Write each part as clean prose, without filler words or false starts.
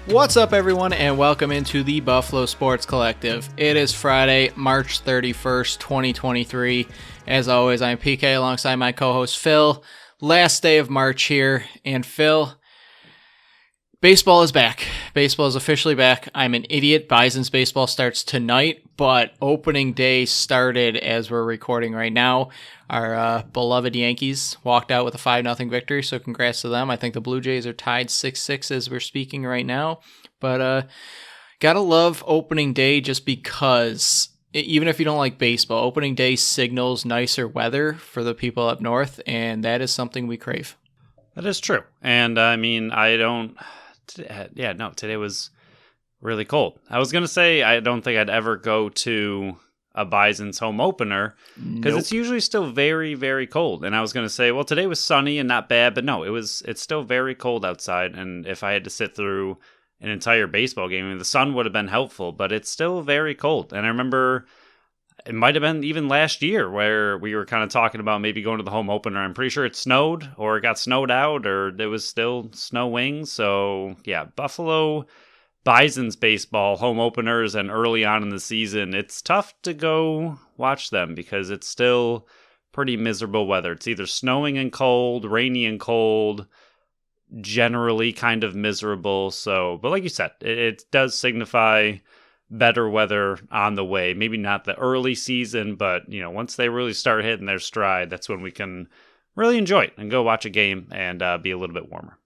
What's up, everyone, and welcome into the Buffalo Sports Collective. It is Friday, March 31st, 2023. As always, I'm PK alongside my co-host Phil. Last day of March here, and Phil, baseball is back. Baseball is officially back. I'm an idiot. Bison's baseball starts tonight, but opening day started as we're recording right now. Our beloved Yankees walked out with a 5-0 victory, so congrats to them. I think the Blue Jays are tied 6-6 as we're speaking right now. But gotta love opening day just because, even if you don't like baseball, opening day signals nicer weather for the people up north, and that is something we crave. That is true. And today was really cold. I was going to say I don't think I'd ever go to a Bison's home opener because It's usually still very, very cold. And I was going to say, well, today was sunny and not bad, but no, it's still very cold outside. And if I had to sit through an entire baseball game, I mean, the sun would have been helpful, but it's still very cold. And I remember it might have been even last year where we were kind of talking about maybe going to the home opener. I'm pretty sure it snowed or it got snowed out or there was still snowing. So yeah, Buffalo Bison's baseball home openers and early on in the season, it's tough to go watch them because it's still pretty miserable weather. It's either snowing and cold, rainy and cold, generally kind of miserable. So, but like you said, it does signify better weather on the way. Maybe not the early season, but once they really start hitting their stride, that's when we can really enjoy it and go watch a game and be a little bit warmer.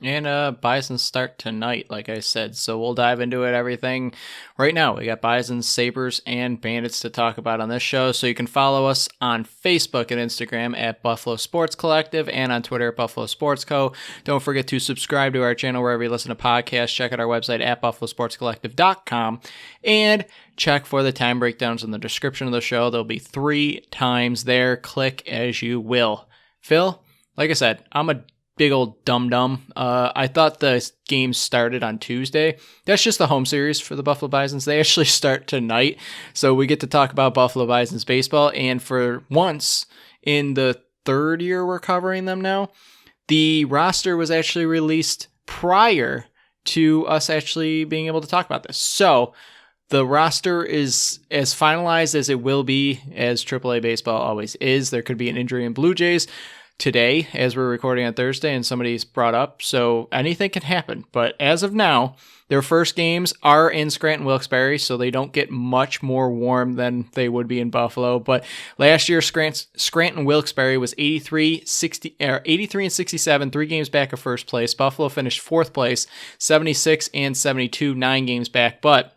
And Bison start tonight, like I said, so we'll dive into it, everything right now. We got Bisons, Sabres, and Bandits to talk about on this show, so you can follow us on Facebook and Instagram at Buffalo Sports Collective and on Twitter at Buffalo Sports Co. Don't forget to subscribe to our channel wherever you listen to podcasts. Check out our website at buffalosportscollective.com and check for the time breakdowns in the description of the show. There'll be 3 times there. Click as you will. Phil, like I said, I'm a big old dum-dum. I thought the game started on Tuesday. That's just the home series for the Buffalo Bisons. They actually start tonight, so we get to talk about Buffalo Bisons baseball, and for once in the 3rd year we're covering them now, the roster was actually released prior to us actually being able to talk about this. So the roster is as finalized as it will be, as AAA baseball always is. There could be an injury in Blue Jays today as we're recording on Thursday and somebody's brought up, so anything can happen. But as of now, their first games are in Scranton Wilkes-Barre, so they don't get much more warm than they would be in Buffalo. But last year, Scranton Wilkes-Barre was 83 and 67, 3 games back of first place. Buffalo finished 4th place, 76 and 72, 9 games back. But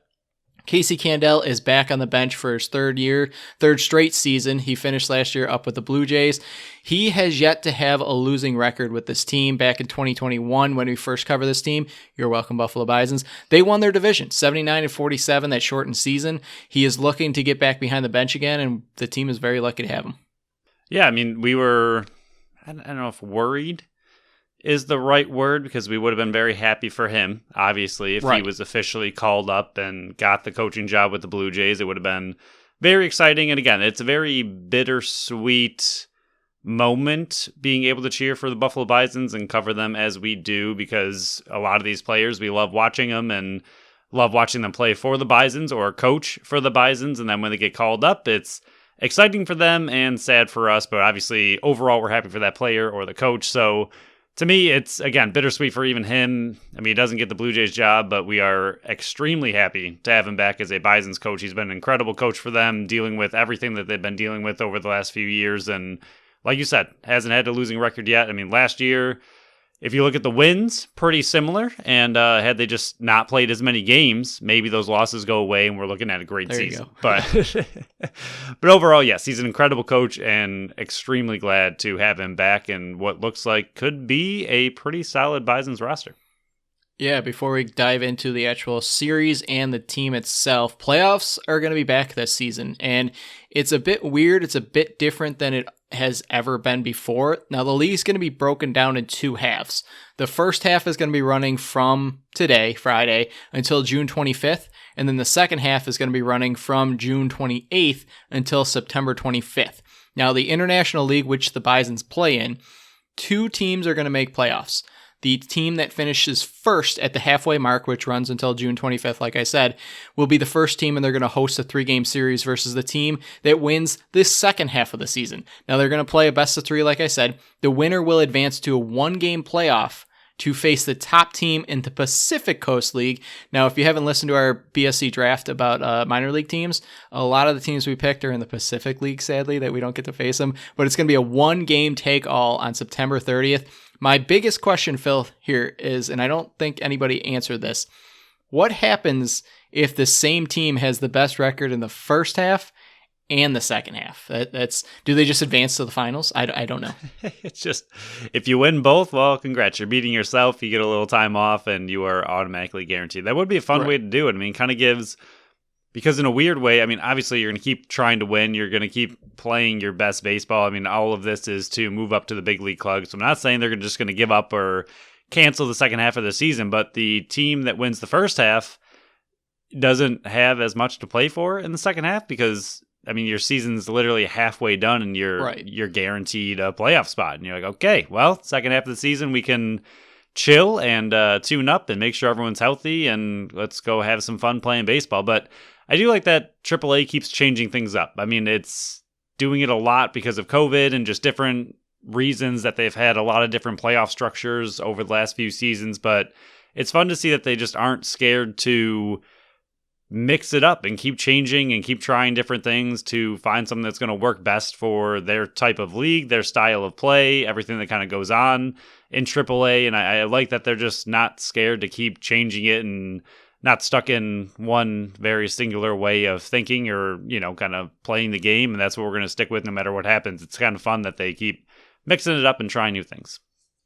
Casey Candel is back on the bench for his 3rd straight season. He finished last year up with the Blue Jays. He has yet to have a losing record with this team. Back in 2021, when we first covered this team, you're welcome, Buffalo Bisons, they won their division, 79-47, that shortened season. He is looking to get back behind the bench again, and the team is very lucky to have him. Yeah, I mean, we were, I don't know if worried is the right word, because we would have been very happy for him, obviously, if He was officially called up and got the coaching job with the Blue Jays. It would have been very exciting. And again, it's a very bittersweet moment being able to cheer for the Buffalo Bisons and cover them as we do, because a lot of these players, we love watching them and love watching them play for the Bisons or coach for the Bisons. And then when they get called up, it's exciting for them and sad for us. But obviously, overall, we're happy for that player or the coach. So to me, it's, again, bittersweet for even him. I mean, he doesn't get the Blue Jays job, but we are extremely happy to have him back as a Bisons coach. He's been an incredible coach for them, dealing with everything that they've been dealing with over the last few years. And like you said, hasn't had a losing record yet. I mean, last year, if you look at the wins, pretty similar. And had they just not played as many games, maybe those losses go away and we're looking at a great season. But but overall, yes, he's an incredible coach and extremely glad to have him back in what looks like could be a pretty solid Bisons roster. Yeah, before we dive into the actual series and the team itself, playoffs are going to be back this season, and it's a bit weird. It's a bit different than it has ever been before. Now, the league's going to be broken down in 2 halves. The first half is going to be running from today, Friday, until June 25th, and then the second half is going to be running from June 28th until September 25th. Now, the International League, which the Bisons play in, 2 teams are going to make playoffs. the team that finishes first at the halfway mark, which runs until June 25th, like I said, will be the first team, and they're going to host a 3-game series versus the team that wins this second half of the season. Now, they're going to play a best of 3, like I said. The winner will advance to a 1-game playoff to face the top team in the Pacific Coast League. Now, if you haven't listened to our BSC draft about minor league teams, a lot of the teams we picked are in the Pacific League, sadly, that we don't get to face them. But it's going to be a 1-game take-all on September 30th. My biggest question, Phil, here is, and I don't think anybody answered this, what happens if the same team has the best record in the first half and the second half? Do they just advance to the finals? I don't know. It's just, if you win both, well, congrats. You're beating yourself. You get a little time off, and you are automatically guaranteed. That would be a fun way to do it. I mean, kind of gives, because in a weird way, I mean, obviously you're going to keep trying to win. You're going to keep playing your best baseball. I mean, all of this is to move up to the big league club. So I'm not saying they're just going to give up or cancel the second half of the season, but the team that wins the first half doesn't have as much to play for in the second half, because I mean, your season's literally halfway done, and you're guaranteed a playoff spot. And you're like, okay, well, second half of the season, we can chill and tune up and make sure everyone's healthy, and let's go have some fun playing baseball. But I do like that AAA keeps changing things up. I mean, it's doing it a lot because of COVID and just different reasons that they've had a lot of different playoff structures over the last few seasons. But it's fun to see that they just aren't scared to mix it up and keep changing and keep trying different things to find something that's going to work best for their type of league, their style of play, everything that kind of goes on in AAA. And I like that they're just not scared to keep changing it and not stuck in one very singular way of thinking or, kind of playing the game. And that's what we're going to stick with no matter what happens. It's kind of fun that they keep mixing it up and trying new things.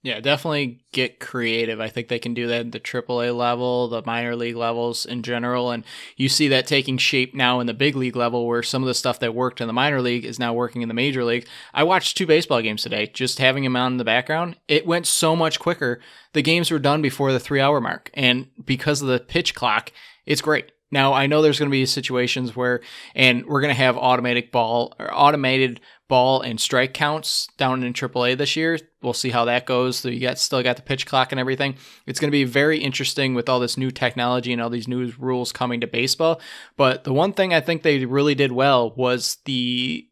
Yeah, definitely get creative. I think they can do that at the AAA level, the minor league levels in general. And you see that taking shape now in the big league level, where some of the stuff that worked in the minor league is now working in the major league. I watched 2 baseball games today, just having them on in the background. It went so much quicker. The games were done before the 3-hour mark. And because of the pitch clock, it's great. Now, I know there's going to be situations where, and we're going to have automated ball and strike counts down in AAA this year. We'll see how that goes. So you still got the pitch clock and everything. It's going to be very interesting with all this new technology and all these new rules coming to baseball. But the one thing I think they really did well was the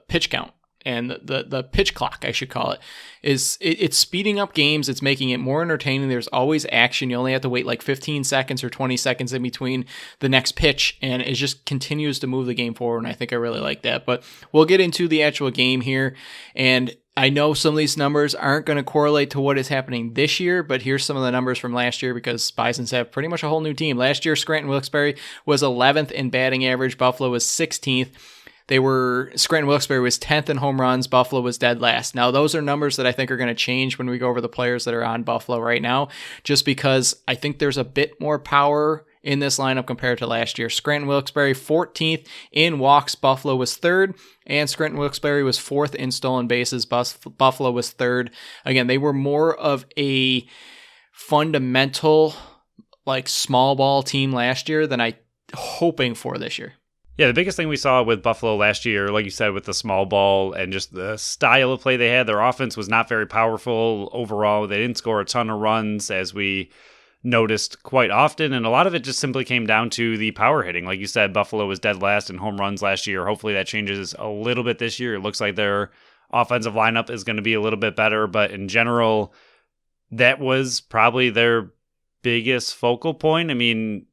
pitch count. And the pitch clock, I should call it, it's speeding up games. It's making it more entertaining. There's always action. You only have to wait like 15 seconds or 20 seconds in between the next pitch, and it just continues to move the game forward, and I think I really like that. But we'll get into the actual game here, and I know some of these numbers aren't going to correlate to what is happening this year, but here's some of the numbers from last year, because Bisons have pretty much a whole new team. Last year, Scranton Wilkes-Barre was 11th in batting average. Buffalo was 16th. Scranton Wilkes-Barre was 10th in home runs. Buffalo was dead last. Now, those are numbers that I think are going to change when we go over the players that are on Buffalo right now, just because I think there's a bit more power in this lineup compared to last year. Scranton Wilkes-Barre 14th in walks. Buffalo was 3rd, and Scranton Wilkes-Barre was 4th in stolen bases. Buffalo was 3rd. Again, they were more of a fundamental, small ball team last year than I hoping for this year. Yeah, the biggest thing we saw with Buffalo last year, like you said, with the small ball and just the style of play they had, their offense was not very powerful overall. They didn't score a ton of runs, as we noticed quite often, and a lot of it just simply came down to the power hitting. Like you said, Buffalo was dead last in home runs last year. Hopefully that changes a little bit this year. It looks like their offensive lineup is going to be a little bit better, but in general, that was probably their biggest focal point. I mean,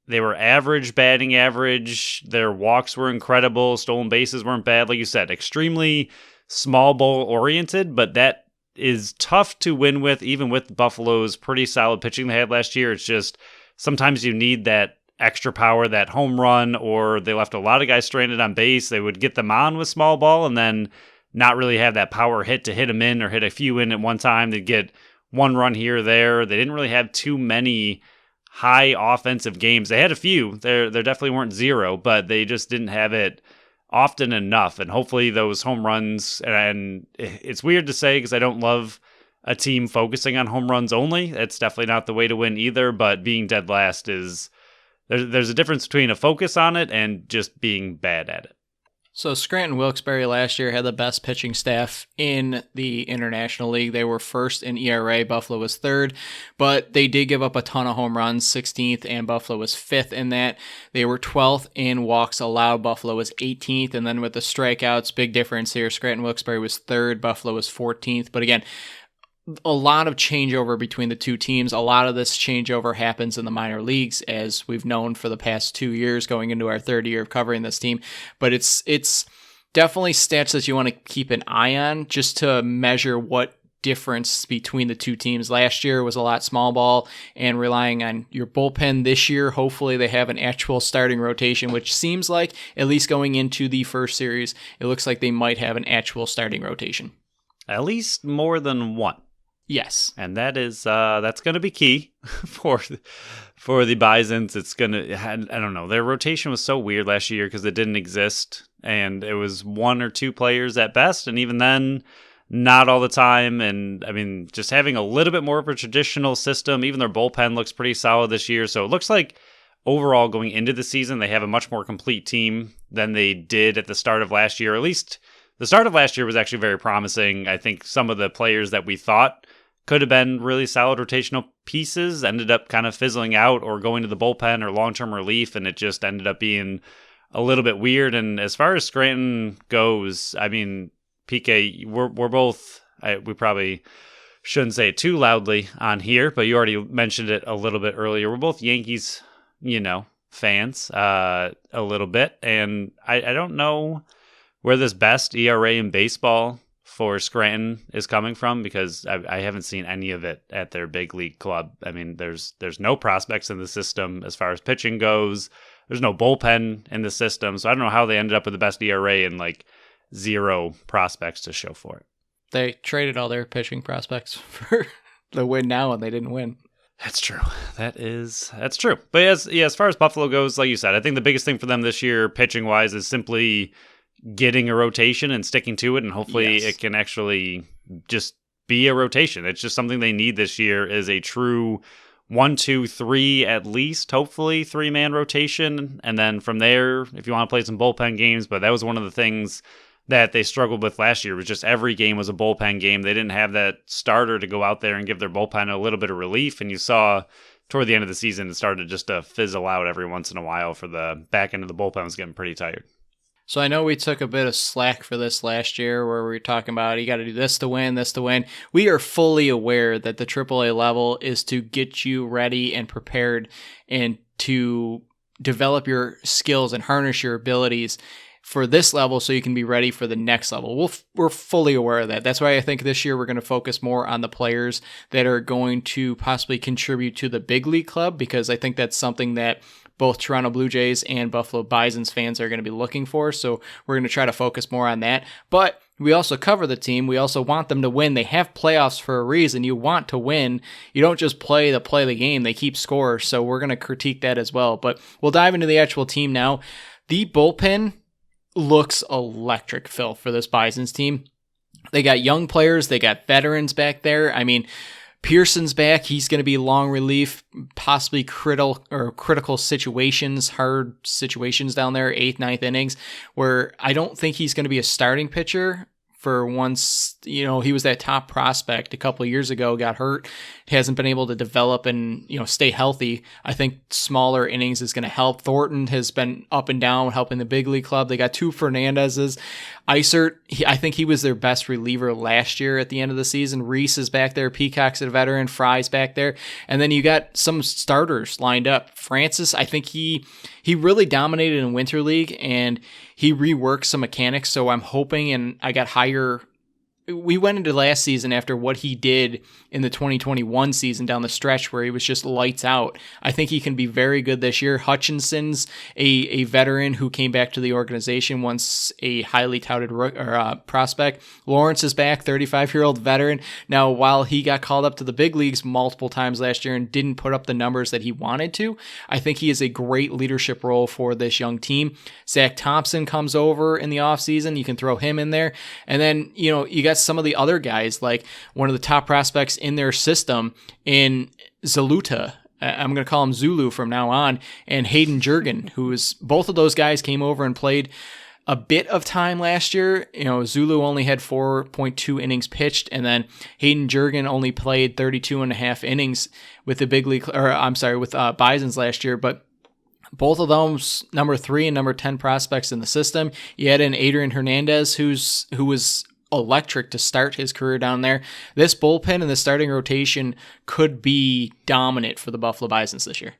they were average batting average. Their walks were incredible. Stolen bases weren't bad. Like you said, extremely small ball oriented, but that is tough to win with, even with Buffalo's pretty solid pitching they had last year. It's just sometimes you need that extra power, that home run, or they left a lot of guys stranded on base. They would get them on with small ball and then not really have that power hit to hit them in or hit a few in at one time. They'd get one run here or there. They didn't really have too many high offensive games. They had a few. There definitely weren't zero, but they just didn't have it often enough. And hopefully those home runs, and it's weird to say because I don't love a team focusing on home runs only. It's definitely not the way to win either, but being dead last is, there's a difference between a focus on it and just being bad at it. So Scranton Wilkes-Barre last year had the best pitching staff in the International League. They were first in ERA. Buffalo was third, but they did give up a ton of home runs, 16th, and Buffalo was fifth in that. They were 12th in walks allowed. Buffalo was 18th, and then with the strikeouts, big difference here. Scranton Wilkes-Barre was third. Buffalo was 14th. But again, a lot of changeover between the two teams. A lot of this changeover happens in the minor leagues, as we've known for the past 2 years, going into our third year of covering this team. But it's definitely stats that you want to keep an eye on just to measure what difference between the two teams. Last year was a lot small ball and relying on your bullpen. This year, hopefully they have an actual starting rotation, which seems like, at least going into the first series, it looks like they might have an actual starting rotation. At least more than one. Yes. And that is that's going to be key for the Bisons. It's going to, I don't know, their rotation was so weird last year because it didn't exist, and it was one or two players at best, and even then, not all the time. And I mean, just having a little bit more of a traditional system. Even their bullpen looks pretty solid this year, so it looks like overall going into the season, they have a much more complete team than they did at the start of last year. At least the start of last year was actually very promising. I think some of the players that we thought could have been really solid rotational pieces ended up kind of fizzling out or going to the bullpen or long-term relief, and it just ended up being a little bit weird. And as far as Scranton goes, I mean, PK, we're both, we probably shouldn't say it too loudly on here, but you already mentioned it a little bit earlier. We're both Yankees, fans a little bit, and I don't know where this best ERA in baseball for Scranton is coming from, because I haven't seen any of it at their big league club. I mean, there's no prospects in the system as far as pitching goes. There's no bullpen in the system, so I don't know how they ended up with the best ERA and like zero prospects to show for it. They traded all their pitching prospects for the win now, and they didn't win. That's true. That's true. But as far as Buffalo goes, like you said, I think the biggest thing for them this year, pitching wise, is simply getting a rotation and sticking to it, and hopefully it can actually just be a rotation. It's just something they need this year, is a true 1, 2, 3, at least, hopefully 3-man rotation. And then from there, if you want to play some bullpen games, but that was one of the things that they struggled with last year, was just every game was a bullpen game. They didn't have that starter to go out there and give their bullpen a little bit of relief. And you saw toward the end of the season, it started just to fizzle out every once in a while for the back end of the bullpen was getting pretty tired. So I know we took a bit of slack for this last year, where we were talking about you got to do this to win, this to win. We are fully aware that the AAA level is to get you ready and prepared and to develop your skills and harness your abilities for this level so you can be ready for the next level. We're fully aware of that. That's why I think this year we're going to focus more on the players that are going to possibly contribute to the big league club, because I think that's something that both Toronto Blue Jays and Buffalo Bisons fans are going to be looking for. So we're going to try to focus more on that. But we also cover the team. We also want them to win. They have playoffs for a reason. You want to win. You don't just play the game. They keep score. So we're going to critique that as well. But we'll dive into the actual team now. The bullpen looks electric, Phil, for this Bisons team. They got young players. They got veterans back there. I mean, Pearson's back. He's going to be long relief, possibly critical situations, hard situations down there, 8th, 9th innings, where I don't think he's going to be a starting pitcher for once. He was that top prospect a couple of years ago, got hurt, hasn't been able to develop and, stay healthy. I think smaller innings is going to help. Thornton has been up and down, helping the big league club. They got 2 Fernandezes. Isert, I think he was their best reliever last year at the end of the season. Reese is back there. Peacock's a veteran. Fry's back there. And then you got some starters lined up. Francis, I think he really dominated in Winter League, and he reworked some mechanics. So I'm hoping, and I got higher. We went into last season after what he did in the 2021 season down the stretch where he was just lights out. I think he can be very good this year. Hutchinson's a veteran who came back to the organization, once a highly touted prospect. Lawrence is back, 35-year-old veteran. Now, while he got called up to the big leagues multiple times last year and didn't put up the numbers that he wanted to, I think he is a great leadership role for this young team. Zach Thompson comes over in the offseason. You can throw him in there. And then, you got some of the other guys, like one of the top prospects in their system in Zaluta. I'm going to call him Zulu from now on, and Hayden Jurgen, both of those guys came over and played a bit of time last year. Zulu only had 4.2 innings pitched, and then Hayden Jurgen only played 32 and a half innings with the with Bisons last year, but both of those number 3 and number 10 prospects in the system. You had an Adrian Hernandez who was electric to start his career down there. This bullpen and the starting rotation could be dominant for the Buffalo Bisons this year.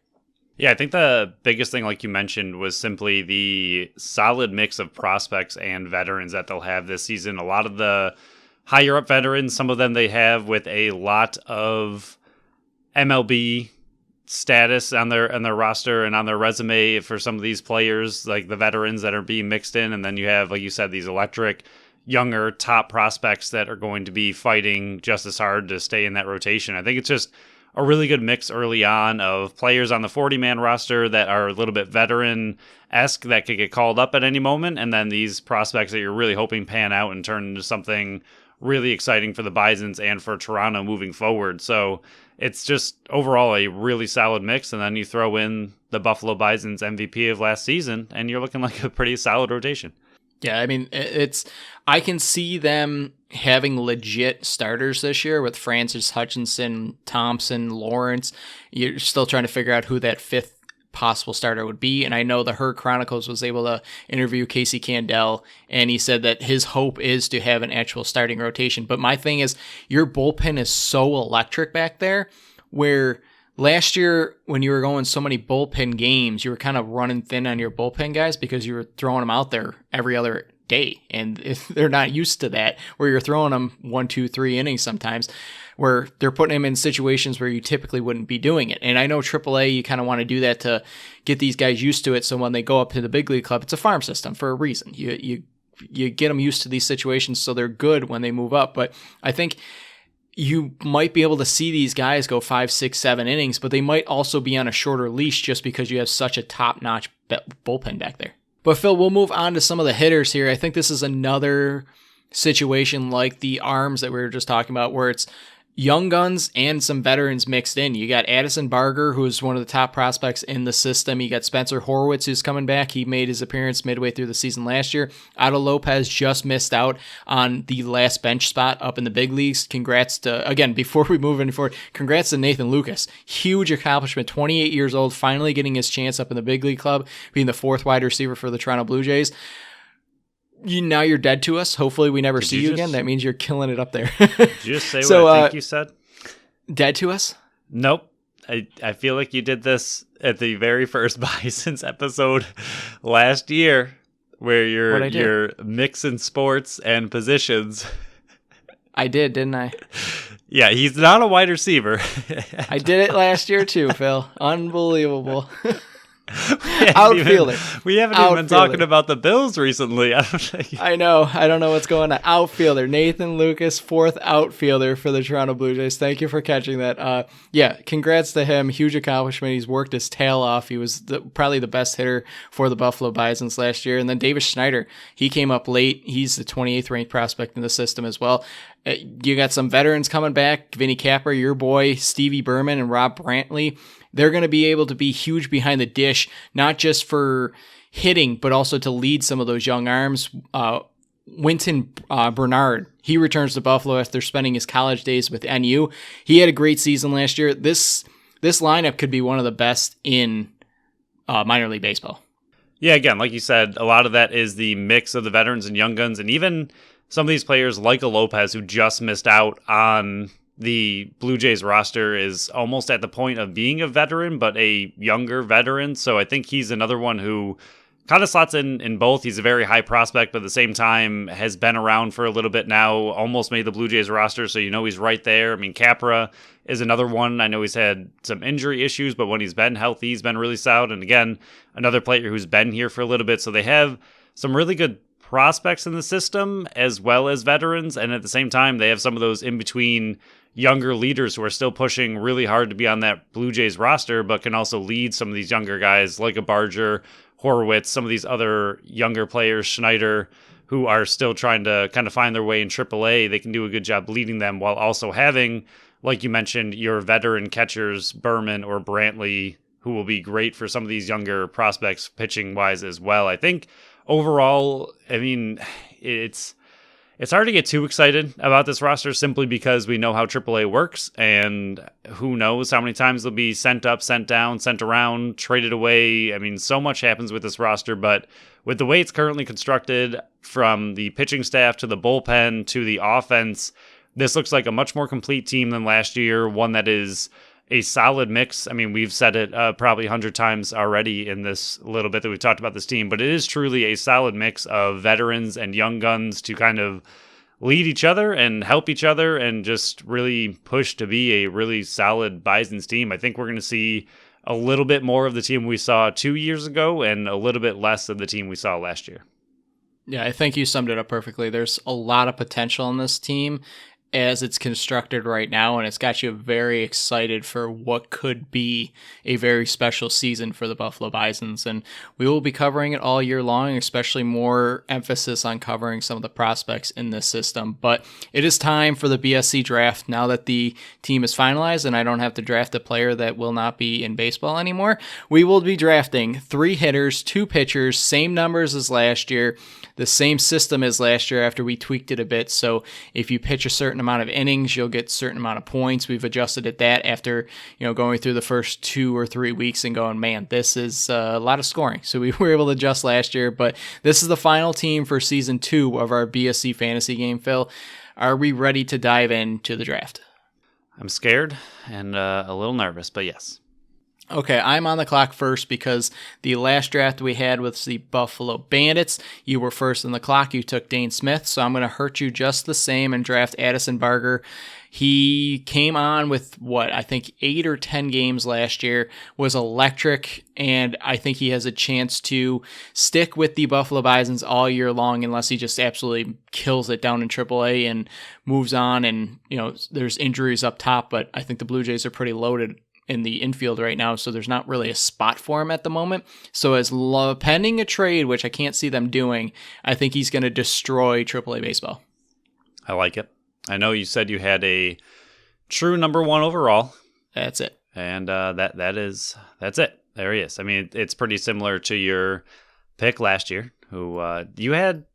Yeah, I think the biggest thing, like you mentioned, was simply the solid mix of prospects and veterans that they'll have this season. A lot of the higher up veterans, some of them they have with a lot of MLB status on their roster and on their resume for some of these players, like the veterans that are being mixed in. And then you have, like you said, these electric, younger top prospects that are going to be fighting just as hard to stay in that rotation. I think it's just a really good mix early on of players on the 40-man roster that are a little bit veteran-esque that could get called up at any moment, and then these prospects that you're really hoping pan out and turn into something really exciting for the Bisons and for Toronto moving forward. So it's just overall a really solid mix, and then you throw in the Buffalo Bisons MVP of last season, and you're looking like a pretty solid rotation. Yeah, I mean, I can see them having legit starters this year with Francis Hutchinson, Thompson, Lawrence. You're still trying to figure out who that fifth possible starter would be. And I know the Herd Chronicles was able to interview Casey Candell, and he said that his hope is to have an actual starting rotation. But my thing is, your bullpen is so electric back there, where last year, when you were going so many bullpen games, you were kind of running thin on your bullpen guys because you were throwing them out there every other day. And if they're not used to that, where you're throwing them 1, 2, 3 innings sometimes, where they're putting them in situations where you typically wouldn't be doing it. And I know AAA, you kind of want to do that to get these guys used to it. So when they go up to the big league club, it's a farm system for a reason. You get them used to these situations so they're good when they move up. But I think you might be able to see these guys go 5, 6, 7 innings, but they might also be on a shorter leash just because you have such a top-notch bullpen back there. But Phil, we'll move on to some of the hitters here. I think this is another situation like the arms that we were just talking about, where it's young guns and some veterans mixed in. You got Addison Barger, who's one of the top prospects in the system. You got Spencer Horwitz, who's coming back. He made his appearance midway through the season last year. Otto Lopez just missed out on the last bench spot up in the big leagues. Congrats to, again, before we move any forward, congrats to Nathan Lucas. Huge accomplishment, 28 years old, finally getting his chance up in the big league club, being the 4th wide receiver for the Toronto Blue Jays. Now you're dead to us. Hopefully we never see you again. That means you're killing it up there. Did you just say what I think you said? Dead to us? Nope. I feel like you did this at the very first Bisons episode last year, where you're mixing sports and positions. I did, didn't I? Yeah, he's not a wide receiver. I did it last year too, Phil. Unbelievable. Outfielder. We haven't even been talking about the Bills recently. I know. I don't know what's going on. Outfielder. Nathan Lucas, 4th outfielder for the Toronto Blue Jays. Thank you for catching that. Yeah, congrats to him. Huge accomplishment. He's worked his tail off. He was probably the best hitter for the Buffalo Bisons last year. And then Davis Schneider, he came up late. He's the 28th ranked prospect in the system as well. You got some veterans coming back. Vinny Capra, your boy, Stevie Berman, and Rob Brantley. They're going to be able to be huge behind the dish, not just for hitting, but also to lead some of those young arms. Winton Bernard, he returns to Buffalo after spending his college days with NU. He had a great season last year. This lineup could be one of the best in minor league baseball. Yeah, again, like you said, a lot of that is the mix of the veterans and young guns, and even some of these players like a Lopez who just missed out on the Blue Jays roster is almost at the point of being a veteran, but a younger veteran. So I think he's another one who kind of slots in both. He's a very high prospect, but at the same time has been around for a little bit now, almost made the Blue Jays roster. So, he's right there. I mean, Capra is another one. I know he's had some injury issues, but when he's been healthy, he's been really solid. And again, another player who's been here for a little bit. So they have some really good prospects in the system as well as veterans. And at the same time, they have some of those in between younger leaders who are still pushing really hard to be on that Blue Jays roster, but can also lead some of these younger guys like a Barger, Horwitz, some of these other younger players, Schneider, who are still trying to kind of find their way in AAA. They can do a good job leading them while also having, like you mentioned, your veteran catchers, Berman or Brantley, who will be great for some of these younger prospects pitching wise as well. I think overall, I mean, it's hard to get too excited about this roster simply because we know how AAA works, and who knows how many times they'll be sent up, sent down, sent around, traded away. I mean, so much happens with this roster, but with the way it's currently constructed, from the pitching staff to the bullpen to the offense, this looks like a much more complete team than last year, one that is a solid mix. I mean, we've said it probably 100 times already in this little bit that we've talked about this team, but it is truly a solid mix of veterans and young guns to kind of lead each other and help each other and just really push to be a really solid Bisons team. I think we're going to see a little bit more of the team we saw 2 years ago and a little bit less of the team we saw last year. Yeah, I think you summed it up perfectly. There's a lot of potential in this team as it's constructed right now, and it's got you very excited for what could be a very special season for the Buffalo Bisons. And we will be covering it all year long, especially more emphasis on covering some of the prospects in this system. But it is time for the BSC draft now that the team is finalized and I don't have to draft a player that will not be in baseball anymore. We will be drafting 3 hitters, 2 pitchers, same numbers as last year, the same system as last year after we tweaked it a bit. So if you pitch a certain amount of innings, you'll get a certain amount of points. We've adjusted at that after, going through the first 2 or 3 weeks and going, man, this is a lot of scoring. So we were able to adjust last year, but this is the final team for season 2 of our BSC fantasy game. Phil, are we ready to dive into the draft? I'm scared and a little nervous, but yes. Okay, I'm on the clock first because the last draft we had was the Buffalo Bandits. You were first on the clock. You took Dane Smith, so I'm going to hurt you just the same and draft Addison Barger. He came on with, I think 8 or 10 games last year, was electric, and I think he has a chance to stick with the Buffalo Bisons all year long unless he just absolutely kills it down in AAA and moves on, and there's injuries up top, but I think the Blue Jays are pretty loaded in the infield right now, so there's not really a spot for him at the moment. So pending a trade, which I can't see them doing, I think he's going to destroy AAA baseball. I like it. I know you said you had a true number 1 overall. That's it. And that's it. There he is. I mean, it's pretty similar to your pick last year, who you had,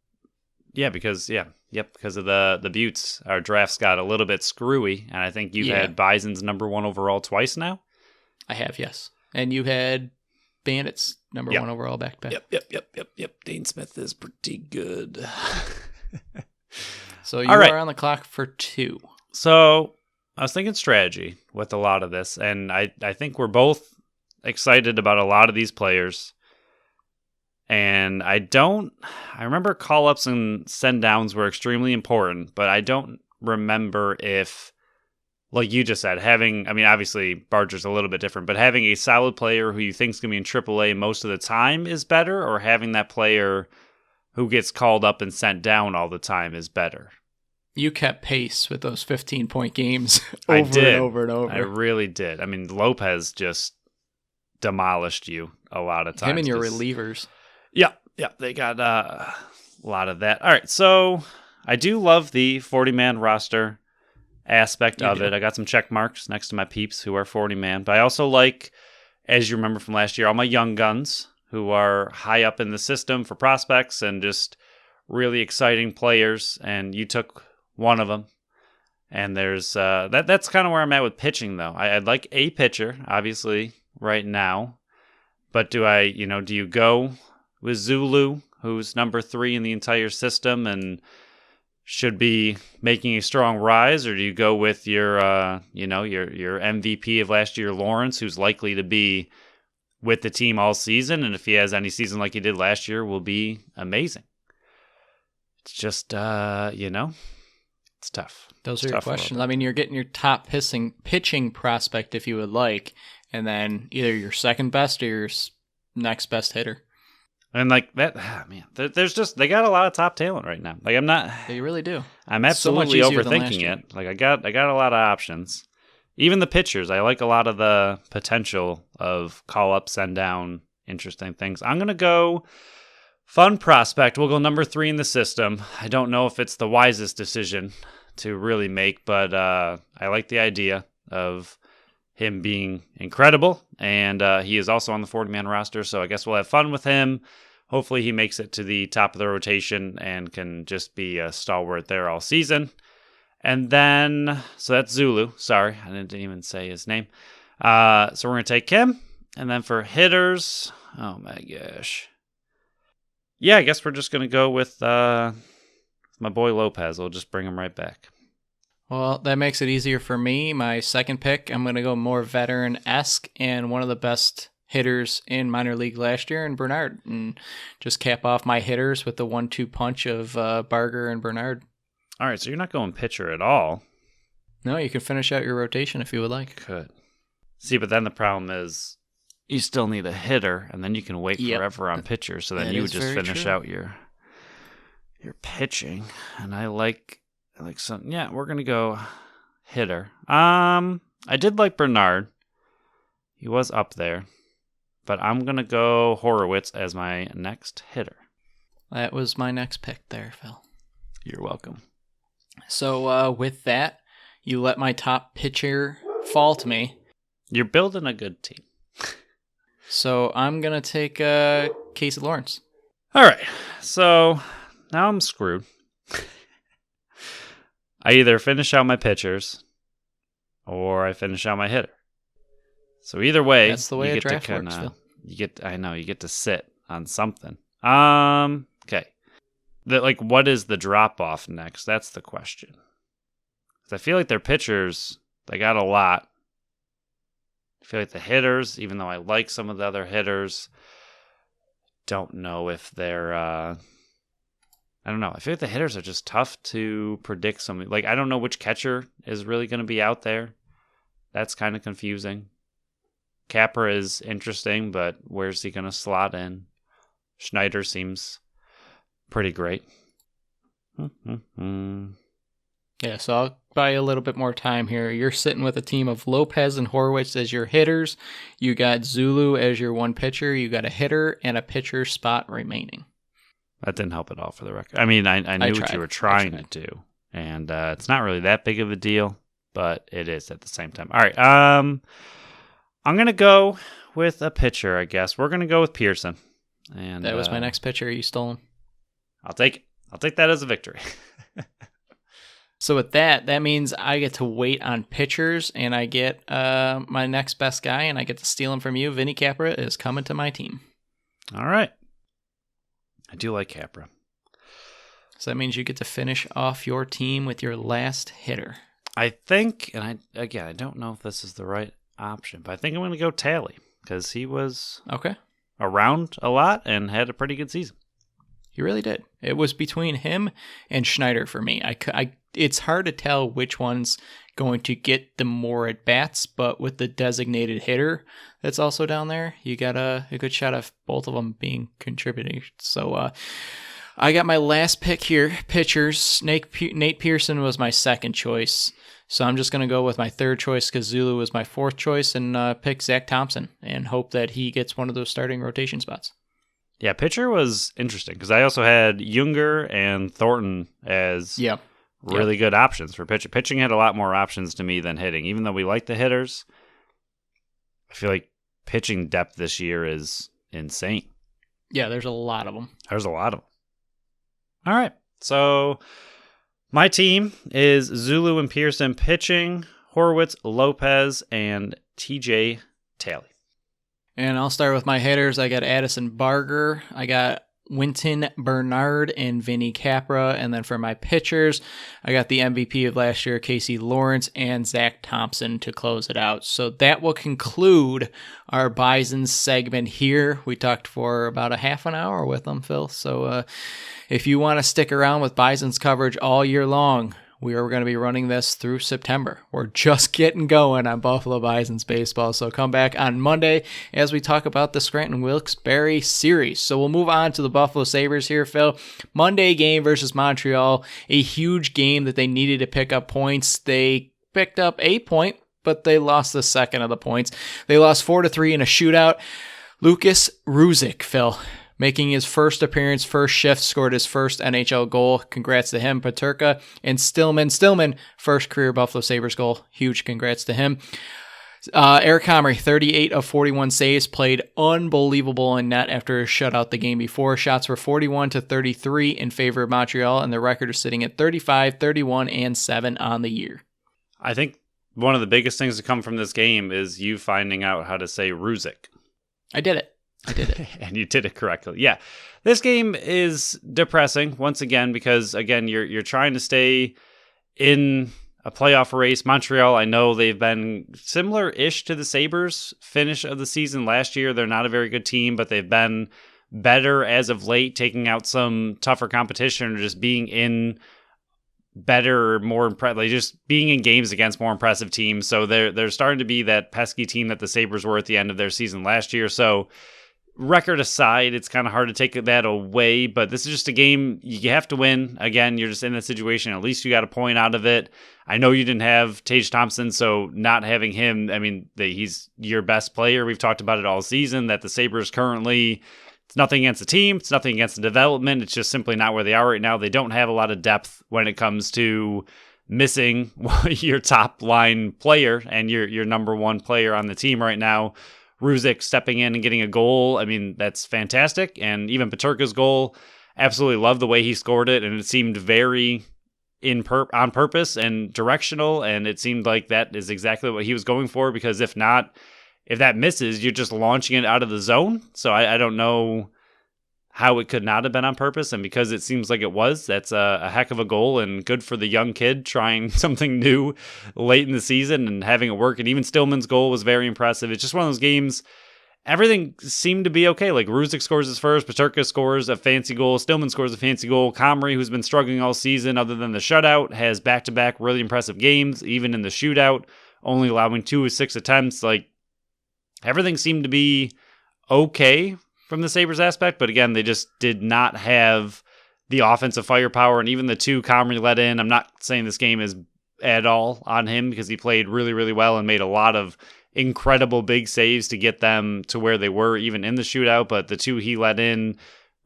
because of the Buttes, our drafts got a little bit screwy, and I think you've had Bison's number 1 overall twice now. I have, yes. And you had Bandits number 1 overall back to back. Yep. Dane Smith is pretty good. So you are on the clock for 2. So I was thinking strategy with a lot of this, and I think we're both excited about a lot of these players. And I remember call-ups and send-downs were extremely important, but I don't remember if, like you just said, obviously Barger's a little bit different, but having a solid player who you think is going to be in AAA most of the time is better, or having that player who gets called up and sent down all the time is better. You kept pace with those 15-point games over and over and over. I really did. I mean, Lopez just demolished you a lot of times. Him and your relievers. Yeah, they got a lot of that. All right, so I do love the 40-man roster aspect of it. I got some check marks next to my peeps who are 40-man, but I also like, as you remember from last year, all my young guns who are high up in the system for prospects and just really exciting players, and you took one of them. And there's that's kind of where I'm at with pitching, though. I'd like a pitcher, obviously, right now, but do you go with Zulu, who's number 3 in the entire system and should be making a strong rise, or do you go with your MVP of last year, Lawrence, who's likely to be with the team all season, and if he has any season like he did last year, will be amazing. It's just, it's tough. Those are your questions. I mean, you're getting your top pitching prospect if you would like, and then either your second best or your next best hitter. And like that, there's they got a lot of top talent right now. Like They really do. I'm absolutely overthinking it. Like I got a lot of options. Even the pitchers, I like a lot of the potential of call up, send down, interesting things. I'm gonna go fun prospect. We'll go number 3 in the system. I don't know if it's the wisest decision to really make, but I like the idea of him being incredible, and he is also on the 40-man roster, so I guess we'll have fun with him. hopefully he makes it to the top of the rotation and can just be a stalwart there all season. And then, so that's Zulu. Sorry, I didn't even say his name. So we're going to take him. And then for hitters, oh my gosh. Yeah, I guess we're just going to go with my boy Lopez. We'll just bring him right back. Well, that makes it easier for me. My second pick, I'm going to go more veteran-esque and one of the best hitters in minor league last year, and Bernard. And just cap off my hitters with the 1-2 punch of Barger and Bernard. All right, so you're not going pitcher at all. No, you can finish out your rotation if you would like. Could. See, but then the problem is you still need a hitter, and then you can wait forever on pitcher. So then you would just finish out your pitching. And I like some. Yeah, we're gonna go hitter. I did like Bernard. He was up there, but I'm gonna go Horowitz as my next hitter. That was my next pick there, Phil. You're welcome. So with that, you let my top pitcher fall to me. You're building a good team. So I'm going to take Casey Lawrence. All right. So now I'm screwed. I either finish out my pitchers or I finish out my hitter. So either way, that's the way a draft works, Phil. You get to sit on something. Okay. What is the drop off next? That's the question. 'Cause I feel like their pitchers, they got a lot. I feel like the hitters, even though I like some of the other hitters, don't know if they're, I don't know. I feel like the hitters are just tough to predict something. Like, I don't know which catcher is really going to be out there. That's kind of confusing. Capra is interesting, but where's he going to slot in? Schneider seems pretty great. Yeah, so I'll buy you a little bit more time here. You're sitting with a team of Lopez and Horowitz as your hitters. You got Zulu as your one pitcher. You got a hitter and a pitcher spot remaining. That didn't help at all for the record. I mean, I knew what you were trying to do, and it's not really that big of a deal, but it is at the same time. All right, I'm going to go with a pitcher, I guess. We're going to go with Pearson. And that was my next pitcher. You stole him. I'll take it. I'll take that as a victory. So with that means I get to wait on pitchers, and I get my next best guy, and I get to steal him from you. Vinny Capra is coming to my team. All right. I do like Capra. So that means you get to finish off your team with your last hitter. I think, and I don't know if this is the right option, but I think I'm going to go Talley because he was around a lot and had a pretty good season. He really did. It was between him and Schneider for me. It's hard to tell which one's going to get the more at-bats, but with the designated hitter that's also down there, you got a good shot of both of them being contributing. So I got my last pick here, pitchers. Nate Pearson was my second choice. So I'm just going to go with my third choice because Zulu was my fourth choice and pick Zach Thompson and hope that he gets one of those starting rotation spots. Yeah, pitcher was interesting because I also had Junger and Thornton as really good options for pitcher. Pitching had a lot more options to me than hitting. Even though we like the hitters, I feel like pitching depth this year is insane. Yeah, there's a lot of them. All right, so my team is Zulu and Pearson pitching, Horowitz, Lopez, and TJ Talley. And I'll start with my hitters. I got Addison Barger. I got Winton Bernard and Vinny Capra. And then for my pitchers, I got the MVP of last year, Casey Lawrence, and Zach Thompson to close it out. So that will conclude our Bison segment here. We talked for about a half an hour with them, Phil. So if you want to stick around with Bison's coverage all year long, we are going to be running this through September. We're just getting going on Buffalo Bisons baseball, so come back on Monday as we talk about the Scranton Wilkes-Barre series. So we'll move on to the Buffalo Sabres here, Phil. Monday game versus Montreal, a huge game that they needed to pick up points. They picked up a point, but they lost the second of the points. They lost 4-3 in a shootout. Lucas Ruzick, Phil, making his first appearance, first shift, scored his first NHL goal. Congrats to him. Paterka and Stillman, first career Buffalo Sabres goal. Huge congrats to him. Eric Comrie, 38 of 41 saves, played unbelievable in net after a shutout the game before. Shots were 41-33 in favor of Montreal, and the record is sitting at 35, 31, and 7 on the year. I think one of the biggest things to come from this game is you finding out how to say Ruzic. I did it. And you did it correctly. Yeah. This game is depressing once again because, again, you're trying to stay in a playoff race. Montreal, I know they've been similar-ish to the Sabres finish of the season last year. They're not a very good team, but they've been better as of late, taking out some tougher competition or just being in better, more impressive, like just being in games against more impressive teams. So they're starting to be that pesky team that the Sabres were at the end of their season last year. So record aside, it's kind of hard to take that away, but this is just a game you have to win. Again, you're just in that situation. At least you got a point out of it. I know you didn't have Tage Thompson, so not having him, I mean, he's your best player. We've talked about it all season, that the Sabres currently, it's nothing against the team. It's nothing against the development. It's just simply not where they are right now. They don't have a lot of depth when it comes to missing your top line player and your number one player on the team right now. Ruzic stepping in and getting a goal, I mean, that's fantastic. And even Peterka's goal, absolutely love the way he scored it. And it seemed very on purpose and directional. And it seemed like that is exactly what he was going for, because if not, if that misses, you're just launching it out of the zone. So I don't know how it could not have been on purpose. And because it seems like it was, that's a heck of a goal and good for the young kid trying something new late in the season and having it work. And even Stillman's goal was very impressive. It's just one of those games, everything seemed to be okay. Like Ruzic scores his first, Peterka scores a fancy goal, Stillman scores a fancy goal. Comrie, who's been struggling all season other than the shutout, has back-to-back really impressive games, even in the shootout, only allowing 2 of 6 attempts. Like, everything seemed to be okay from the Sabres aspect, but again, they just did not have the offensive firepower, and even the 2 Comrie let in. I'm not saying this game is at all on him because he played really, really well and made a lot of incredible big saves to get them to where they were even in the shootout, but the 2 he let in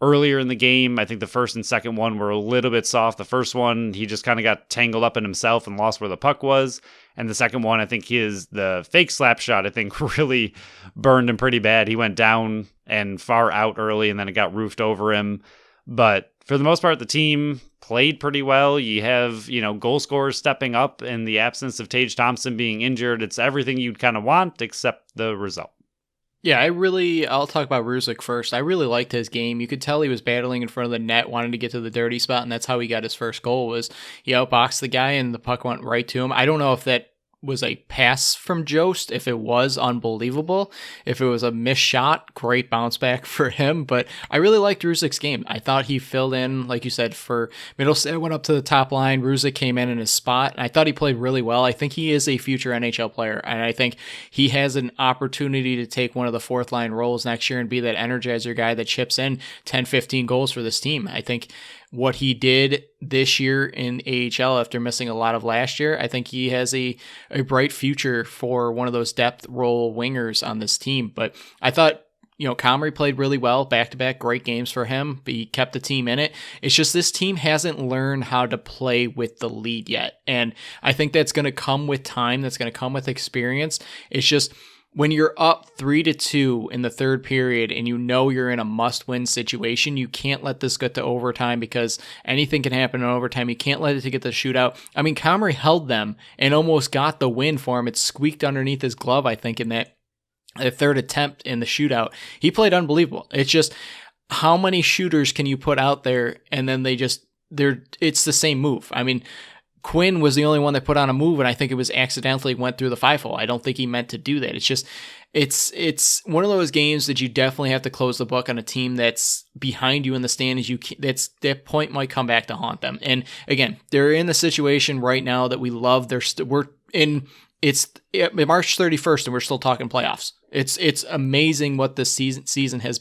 earlier in the game, I think the first and second one were a little bit soft. The first one, he just kind of got tangled up in himself and lost where the puck was. And the second one, I think the fake slap shot, I think really burned him pretty bad. He went down and far out early, and then it got roofed over him. But for the most part, the team played pretty well. You have, goal scorers stepping up in the absence of Tage Thompson being injured. It's everything you'd kind of want except the result. Yeah, I'll talk about Ruzic first. I really liked his game. You could tell he was battling in front of the net, wanting to get to the dirty spot, and that's how he got his first goal, was he outboxed the guy and the puck went right to him. I don't know if that was a pass from Jost. If it was, unbelievable. If it was a missed shot, great bounce back for him. But I really liked Ruzic's game. I thought he filled in, like you said, for Middlestat went up to the top line. Ruzic came in his spot, and I thought he played really well. I think he is a future NHL player, and I think he has an opportunity to take one of the fourth line roles next year and be that energizer guy that chips in 10, 15 goals for this team. I think what he did this year in AHL after missing a lot of last year, I think he has a bright future for one of those depth role wingers on this team. But I thought, Comrie played really well, back-to-back great games for him. But he kept the team in it. It's just this team hasn't learned how to play with the lead yet. And I think that's going to come with time. That's going to come with experience. It's just, when you're up 3-2 in the third period and you're in a must-win situation, you can't let this get to overtime because anything can happen in overtime. You can't let it to get the shootout. I mean, Comrie held them and almost got the win for him. It squeaked underneath his glove, I think, in that third attempt in the shootout. He played unbelievable. It's just, how many shooters can you put out there and then it's the same move? I mean, Quinn was the only one that put on a move, and I think it was accidentally went through the 5-hole. I don't think he meant to do that. It's just, it's one of those games that you definitely have to close the book on a team that's behind you in the stands. That point might come back to haunt them. And again, they're in the situation right now that we love. It's March 31st, and we're still talking playoffs. It's amazing what this season has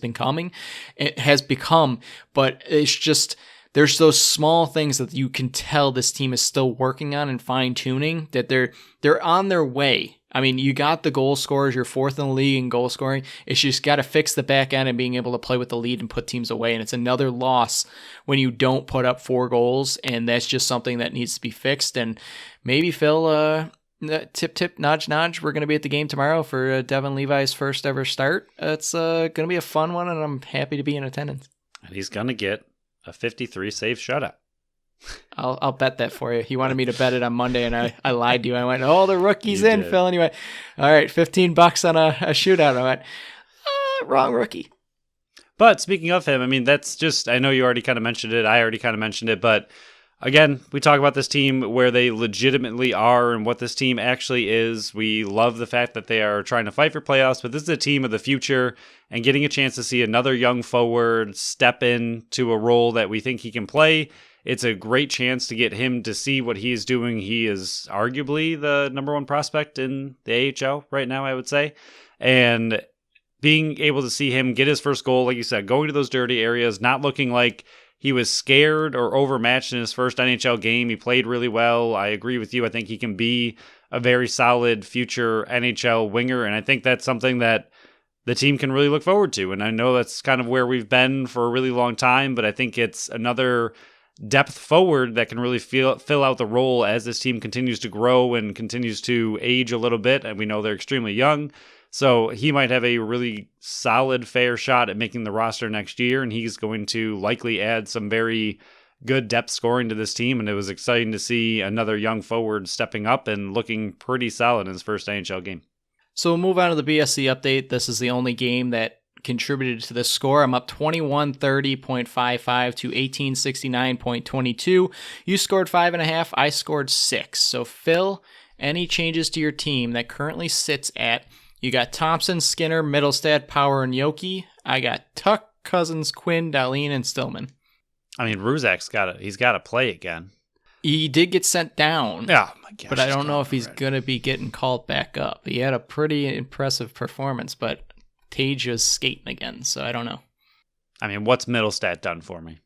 become, but it's just, there's those small things that you can tell this team is still working on and fine-tuning, that they're on their way. I mean, you got the goal scorers, you're fourth in the league in goal scoring. It's just got to fix the back end and being able to play with the lead and put teams away. And it's another loss when you don't put up 4 goals, and that's just something that needs to be fixed. And maybe Phil Tip, tip, nudge, nudge. We're going to be at the game tomorrow for Devin Levi's first ever start. It's going to be a fun one, and I'm happy to be in attendance. And he's going to get a 53 save shutout. I'll bet that for you. You wanted me to bet it on Monday, and I lied to you. I went, oh, the rookie's in, did. Phil. And you went, all right, $15 on a shootout. I went, wrong rookie. But speaking of him, I mean, that's just, I know you already kind of mentioned it. I already kind of mentioned it. But again, we talk about this team where they legitimately are and what this team actually is. We love the fact that they are trying to fight for playoffs, but this is a team of the future, and getting a chance to see another young forward step into a role that we think he can play. It's a great chance to get him to see what he is doing. He is arguably the number one prospect in the AHL right now, I would say. And being able to see him get his first goal, like you said, going to those dirty areas, not looking like he was scared or overmatched in his first NHL game. He played really well. I agree with you. I think he can be a very solid future NHL winger, and I think that's something that the team can really look forward to. And I know that's kind of where we've been for a really long time, but I think it's another depth forward that can really fill out the role as this team continues to grow and continues to age a little bit. And we know they're extremely young. So he might have a really solid, fair shot at making the roster next year, and he's going to likely add some very good depth scoring to this team. And it was exciting to see another young forward stepping up and looking pretty solid in his first NHL game. So we'll move on to the BSC update. This is the only game that contributed to this score. I'm up 2130.55 to 1869.22. You scored 5.5. I scored 6. So Phil, any changes to your team that currently sits at, you got Thompson, Skinner, Middlestad, Power, and Yoki. I got Tuck, Cousins, Quinn, Dahlin, and Stillman. I mean, Ruzak's he's got to play again. He did get sent down. Oh my gosh! But I don't know if he's going to be getting called back up. He had a pretty impressive performance, but Tage is skating again, so I don't know. I mean, what's Middlestat done for me?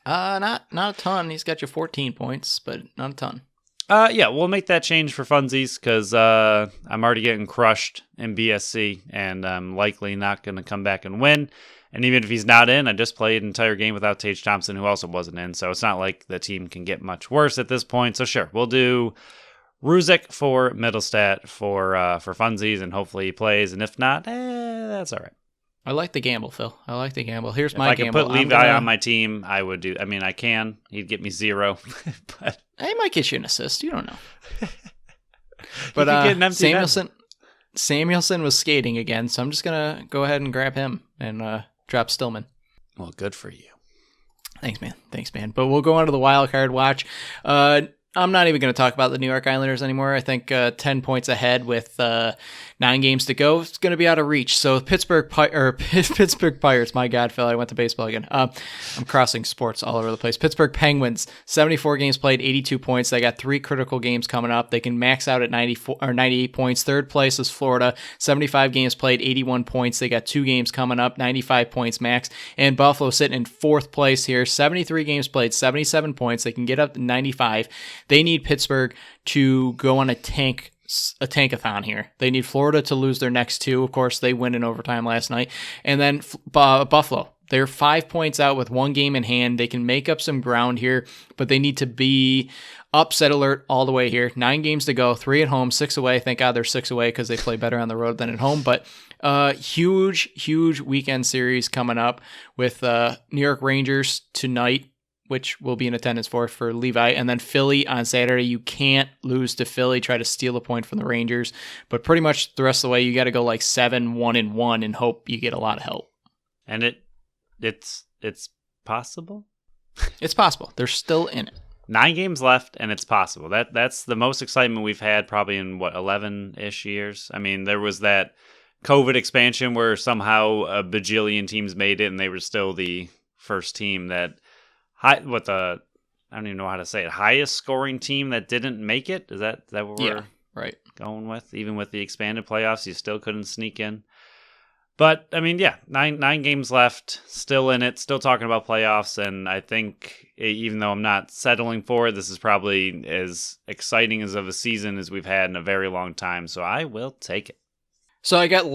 Not a ton. He's got you 14 points, but not a ton. Yeah, we'll make that change for funsies because I'm already getting crushed in BSC, and I'm likely not going to come back and win. And even if he's not in, I just played an entire game without Tage Thompson, who also wasn't in. So it's not like the team can get much worse at this point. So sure, we'll do Ruzek for Middlestat for funsies, and hopefully he plays. And if not, that's all right. I like the gamble, Phil. I like the gamble. Here's my gamble. If I could put Levi on my team, I would do. I mean, I can. He'd get me 0. But he might get you an assist. You don't know. But Samuelson was skating again, so I'm just going to go ahead and grab him and drop Stillman. Well, good for you. Thanks, man. But we'll go on to the wild card watch. I'm not even going to talk about the New York Islanders anymore. I think 10 points ahead with 9 games to go. It's going to be out of reach. So Pittsburgh Pirates, my God, Phil, I went to baseball again. I'm crossing sports all over the place. Pittsburgh Penguins, 74 games played, 82 points. They got 3 critical games coming up. They can max out at 98 points. Third place is Florida, 75 games played, 81 points. They got 2 games coming up, 95 points max. And Buffalo sitting in 4th place here, 73 games played, 77 points. They can get up to 95. They need Pittsburgh to go on a tankathon here. They need Florida to lose their next 2. Of course, they win in overtime last night. And then Buffalo, they're 5 points out with 1 game in hand. They can make up some ground here, but they need to be upset alert all the way here. 9 games to go, 3 at home, 6 away. Thank God they're 6 away because they play better on the road than at home. But huge weekend series coming up with New York Rangers tonight, which will be in attendance for Levi, and then Philly on Saturday. You can't lose to Philly, try to steal a point from the Rangers, but pretty much the rest of the way, you got to go like 7-1-1 and hope you get a lot of help. And it's possible? It's possible. They're still in it. 9 games left, and it's possible. That's the most excitement we've had probably in, 11-ish years? I mean, there was that COVID expansion where somehow a bajillion teams made it, and they were still the first team that... I don't even know how to say it. Highest scoring team that didn't make it? Is that what we're going with? Even with the expanded playoffs, you still couldn't sneak in. But I mean, yeah, nine games left, still in it, still talking about playoffs, and I think even though I'm not settling for it, this is probably as exciting as of a season as we've had in a very long time. So I will take it. So I got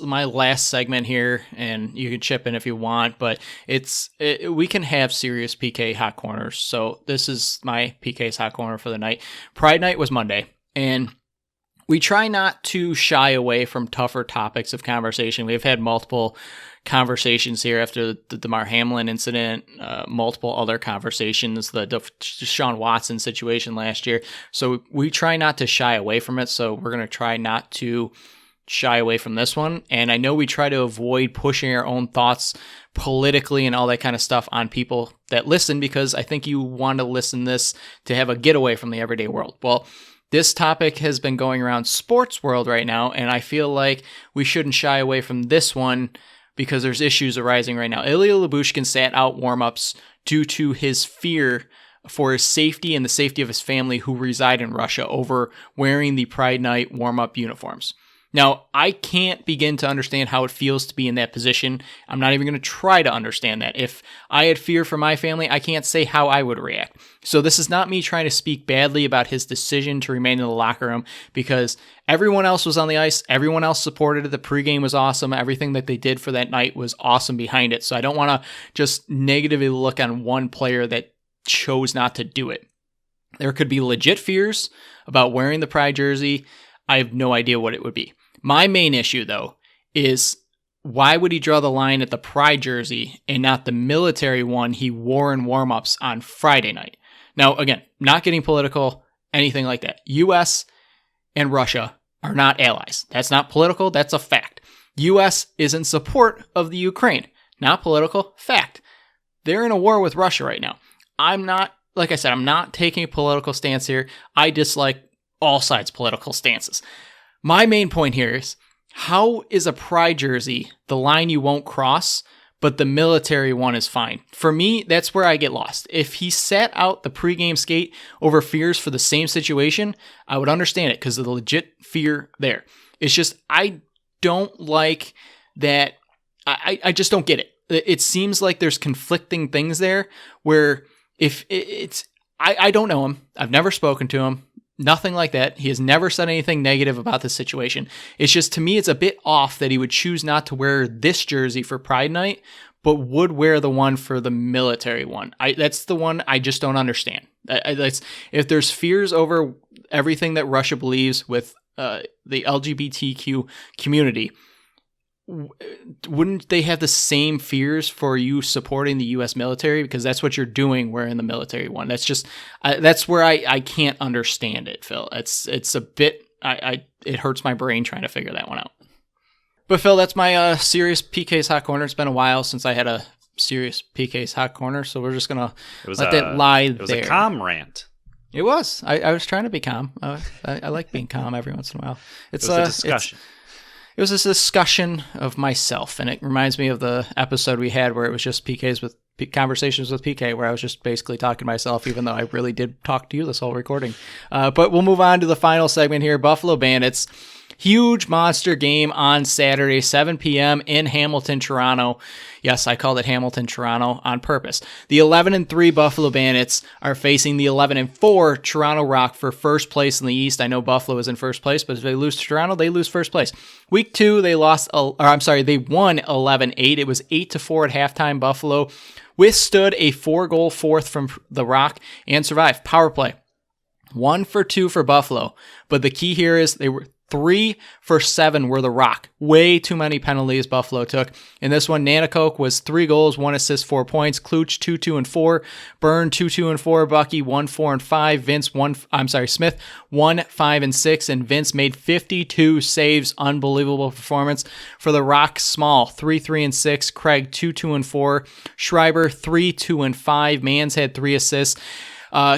my last segment here, and you can chip in if you want, but we can have serious PK hot corners. So this is my PK's hot corner for the night. Pride night was Monday, and we try not to shy away from tougher topics of conversation. We've had multiple conversations here after the DeMar Hamlin incident, multiple other conversations, the Deshaun Watson situation last year. So we try not to shy away from it. So we're going to try not to shy away from this one. And I know we try to avoid pushing our own thoughts politically and all that kind of stuff on people that listen, because I think you want to listen this to have a getaway from the everyday world. Well, this topic has been going around sports world right now, and I feel like we shouldn't shy away from this one because there's issues arising right now. Ilya Lyubushkin sat out warmups due to his fear for his safety and the safety of his family who reside in Russia over wearing the Pride Night warm-up uniforms. Now, I can't begin to understand how it feels to be in that position. I'm not even going to try to understand that. If I had fear for my family, I can't say how I would react. So this is not me trying to speak badly about his decision to remain in the locker room, because everyone else was on the ice. Everyone else supported it. The pregame was awesome. Everything that they did for that night was awesome behind it. So I don't want to just negatively look on one player that chose not to do it. There could be legit fears about wearing the Pride jersey. I have no idea what it would be. My main issue, though, is why would he draw the line at the Pride jersey and not the military one he wore in warmups on Friday night? Now, again, not getting political, anything like that. U.S. and Russia are not allies. That's not political. That's a fact. U.S. is in support of the Ukraine. Not political. Fact. They're in a war with Russia right now. I'm not taking a political stance here. I dislike all sides' political stances. My main point here is, how is a Pride jersey the line you won't cross, but the military one is fine? For me, that's where I get lost. If he sat out the pregame skate over fears for the same situation, I would understand it because of the legit fear there. It's just, I don't like that. I just don't get it. It seems like there's conflicting things there where I don't know him. I've never spoken to him. Nothing like that. He has never said anything negative about this situation. It's just, to me, it's a bit off that he would choose not to wear this jersey for Pride Night, but would wear the one for the military one. That's the one I just don't understand. If there's fears over everything that Russia believes with the LGBTQ community, wouldn't they have the same fears for you supporting the U.S. military? Because that's what you're doing wearing the military one. That's just, that's where I can't understand it, Phil. It's a bit, it hurts my brain trying to figure that one out. But Phil, that's my serious PK's Hot Corner. It's been a while since I had a serious PK's Hot Corner, so we're just going to let that lie there. It was a calm rant. It was. I was trying to be calm. I like being calm every once in a while. It was a discussion. It was a discussion of myself, and it reminds me of the episode we had where it was just conversations with PK, where I was just basically talking to myself, even though I really did talk to you this whole recording. But we'll move on to the final segment here. Buffalo Bandits. Huge monster game on Saturday, 7 p.m. in Hamilton, Toronto. Yes, I called it Hamilton, Toronto on purpose. The 11-3 Buffalo Bandits are facing the 11-4 Toronto Rock for first place in the East. I know Buffalo is in first place, but if they lose to Toronto, they lose first place. Week 2, they won 11-8. It was 8-4 at halftime. Buffalo withstood a 4-goal fourth from the Rock and survived. Power play. 1 for 2 for Buffalo. But the key here is they were 3 for 7 were the Rock. Way too many penalties Buffalo took. In this one, Nanticoke was 3 goals, 1 assist, 4 points. Kluch 2-2-4. Byrne 2-2-4. Bucky 1-4-5. Smith 1-5-6. And Vince made 52 saves. Unbelievable performance for the Rock. Small 3-3-6. Craig 2-2-4. Schreiber 3-2-5. Mans had 3 assists.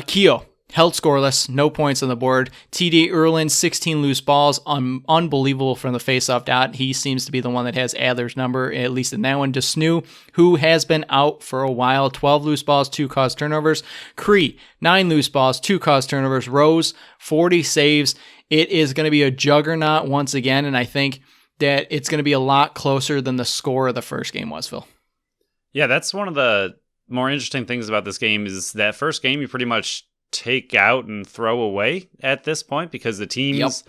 Keogh held scoreless, no points on the board. TD Erlin, 16 loose balls, unbelievable from the faceoff dot. He seems to be the one that has Adler's number, at least in that one. DeSnew, who has been out for a while, 12 loose balls, 2 caused turnovers. Cree, 9 loose balls, 2 caused turnovers. Rose, 40 saves. It is going to be a juggernaut once again, and I think that it's going to be a lot closer than the score of the first game was, Phil. Yeah, that's one of the more interesting things about this game is that first game you pretty much take out and throw away at this point because the teams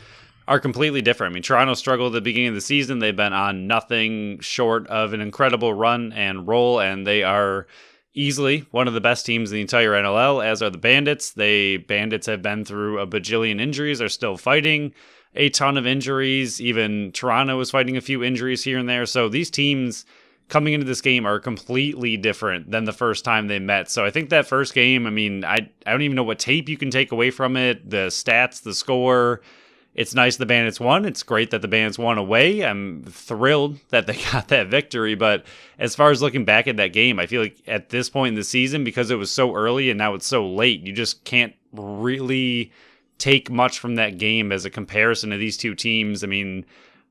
are completely different. I mean, Toronto struggled at the beginning of the season. They've been on nothing short of an incredible run and roll, and they are easily one of the best teams in the entire NLL, as are the Bandits. Bandits have been through a bajillion injuries, are still fighting, a ton of injuries. Even Toronto was fighting a few injuries here and there. So these teams coming into this game are completely different than the first time they met. So I think that first game, I mean, I don't even know what tape you can take away from it. The stats, the score. It's nice the Bandits won. It's great that the Bandits won away. I'm thrilled that they got that victory. But as far as looking back at that game, I feel like at this point in the season, because it was so early and now it's so late, you just can't really take much from that game as a comparison to these two teams. I mean,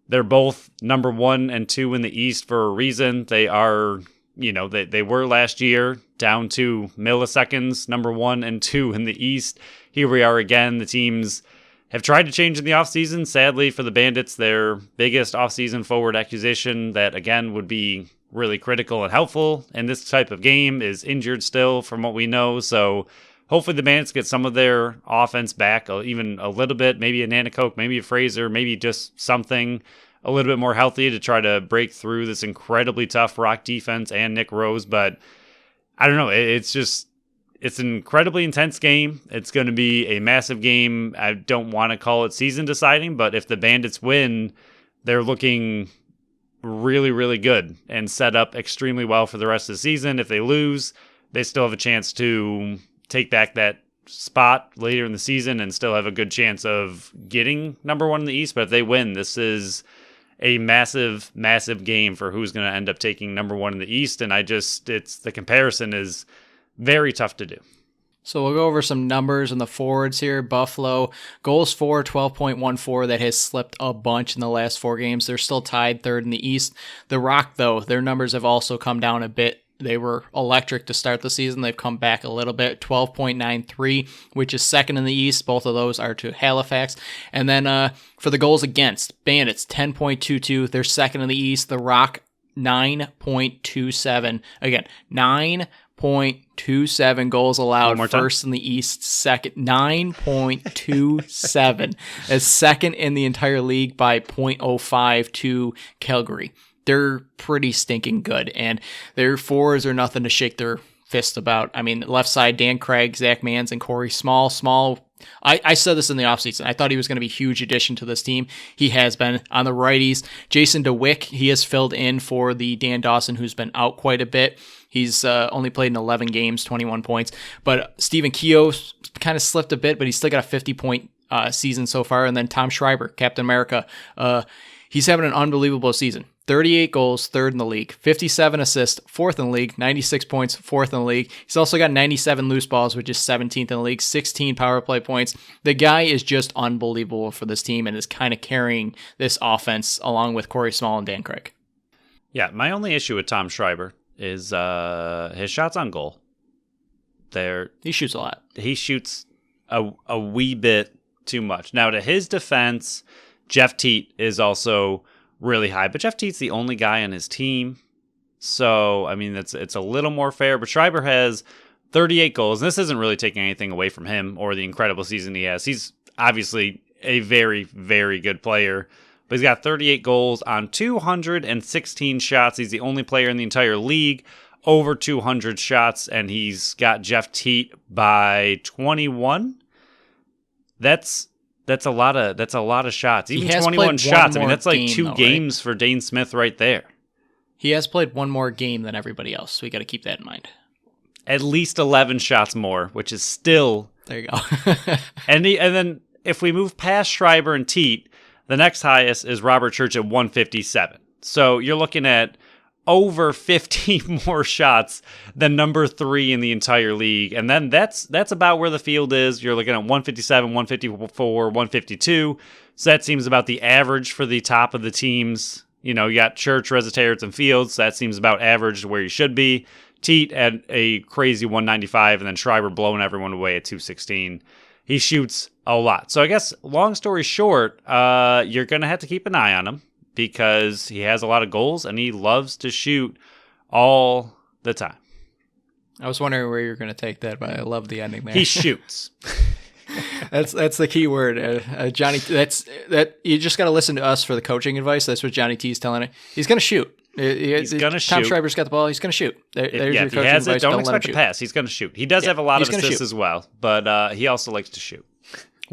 they're both number 1 and 2 in the East for a reason. They are, they were last year down to milliseconds, number 1 and 2 in the East. Here we are again. The teams have tried to change in the offseason. Sadly for the Bandits, their biggest offseason forward acquisition that, again, would be really critical and helpful in this type of game is injured still from what we know. So hopefully the Bandits get some of their offense back, even a little bit, maybe a Nanakoke, maybe a Fraser, maybe just something a little bit more healthy to try to break through this incredibly tough Rock defense and Nick Rose. But I don't know. It's an incredibly intense game. It's going to be a massive game. I don't want to call it season deciding, but if the Bandits win, they're looking really, really good and set up extremely well for the rest of the season. If they lose, they still have a chance to take back that spot later in the season and still have a good chance of getting number 1 in the East. But if they win, this is a massive, massive game for who's going to end up taking number 1 in the East. And the comparison is very tough to do. So we'll go over some numbers in the forwards here. Buffalo, goals for 12.14. That has slipped a bunch in the last 4 games. They're still tied 3rd in the East. The Rock, though, their numbers have also come down a bit. They were electric to start the season. They've come back a little bit, 12.93, which is 2nd in the East. Both of those are to Halifax. And then for the goals against, Bandits, 10.22. They're 2nd in the East. The Rock, 9.27. Again, 9.27 goals allowed. First in the East, second. 9.27 as second in the entire league by 0.05 to Calgary. They're pretty stinking good, and their forwards are nothing to shake their fist about. I mean, left side, Dan Craig, Zach Mans, and Corey Small. I said this in the offseason. I thought he was going to be a huge addition to this team. He has been. On the righties, Jason DeWick, he has filled in for the Dan Dawson, who's been out quite a bit. He's only played in 11 games, 21 points. But Stephen Keogh kind of slipped a bit, but he's still got a 50-point season so far. And then Tom Schreiber, Captain America, he's having an unbelievable season. 38 goals, 3rd in the league. 57 assists, 4th in the league. 96 points, 4th in the league. He's also got 97 loose balls, which is 17th in the league. 16 power play points. The guy is just unbelievable for this team and is kind of carrying this offense along with Corey Small and Dan Craig. Yeah, my only issue with Tom Schreiber is his shots on goal. He shoots a lot. He shoots a wee bit too much. Now, to his defense, Jeff Teat is also really high, but Jeff Teat's the only guy on his team. So, I mean, it's a little more fair, but Schreiber has 38 goals, and this isn't really taking anything away from him or the incredible season he has. He's obviously a very, very good player, but he's got 38 goals on 216 shots. He's the only player in the entire league over 200 shots, and he's got Jeff Teat by 21. That's a lot of shots. Even 21 shots. I mean, that's like 2 games for Dane Smith right there. He has played one more game than everybody else, so we got to keep that in mind. At least 11 shots more, which is still... There you go. and then if we move past Schreiber and Teat, the next highest is Robert Church at 157. So you're looking at over 50 more shots than number 3 in the entire league. And then that's about where the field is. You're looking at 157, 154, 152. So that seems about the average for the top of the teams. You know, you got Church, Resetarits, and Fields. So that seems about average to where you should be. Teat at a crazy 195, and then Schreiber blowing everyone away at 216. He shoots a lot. So I guess, long story short, you're going to have to keep an eye on him, because he has a lot of goals and he loves to shoot all the time. I was wondering where you're going to take that, but I love the ending there. He shoots. That's the key word, Johnny. That you just got to listen to us for the coaching advice. That's what Johnny T is telling it. He's going to shoot. He's going to shoot. Tom Schreiber's got the ball. He's going to shoot. There's your coaching advice. Don't expect a pass. He's going to shoot. He does have a lot of assists as well, but he also likes to shoot.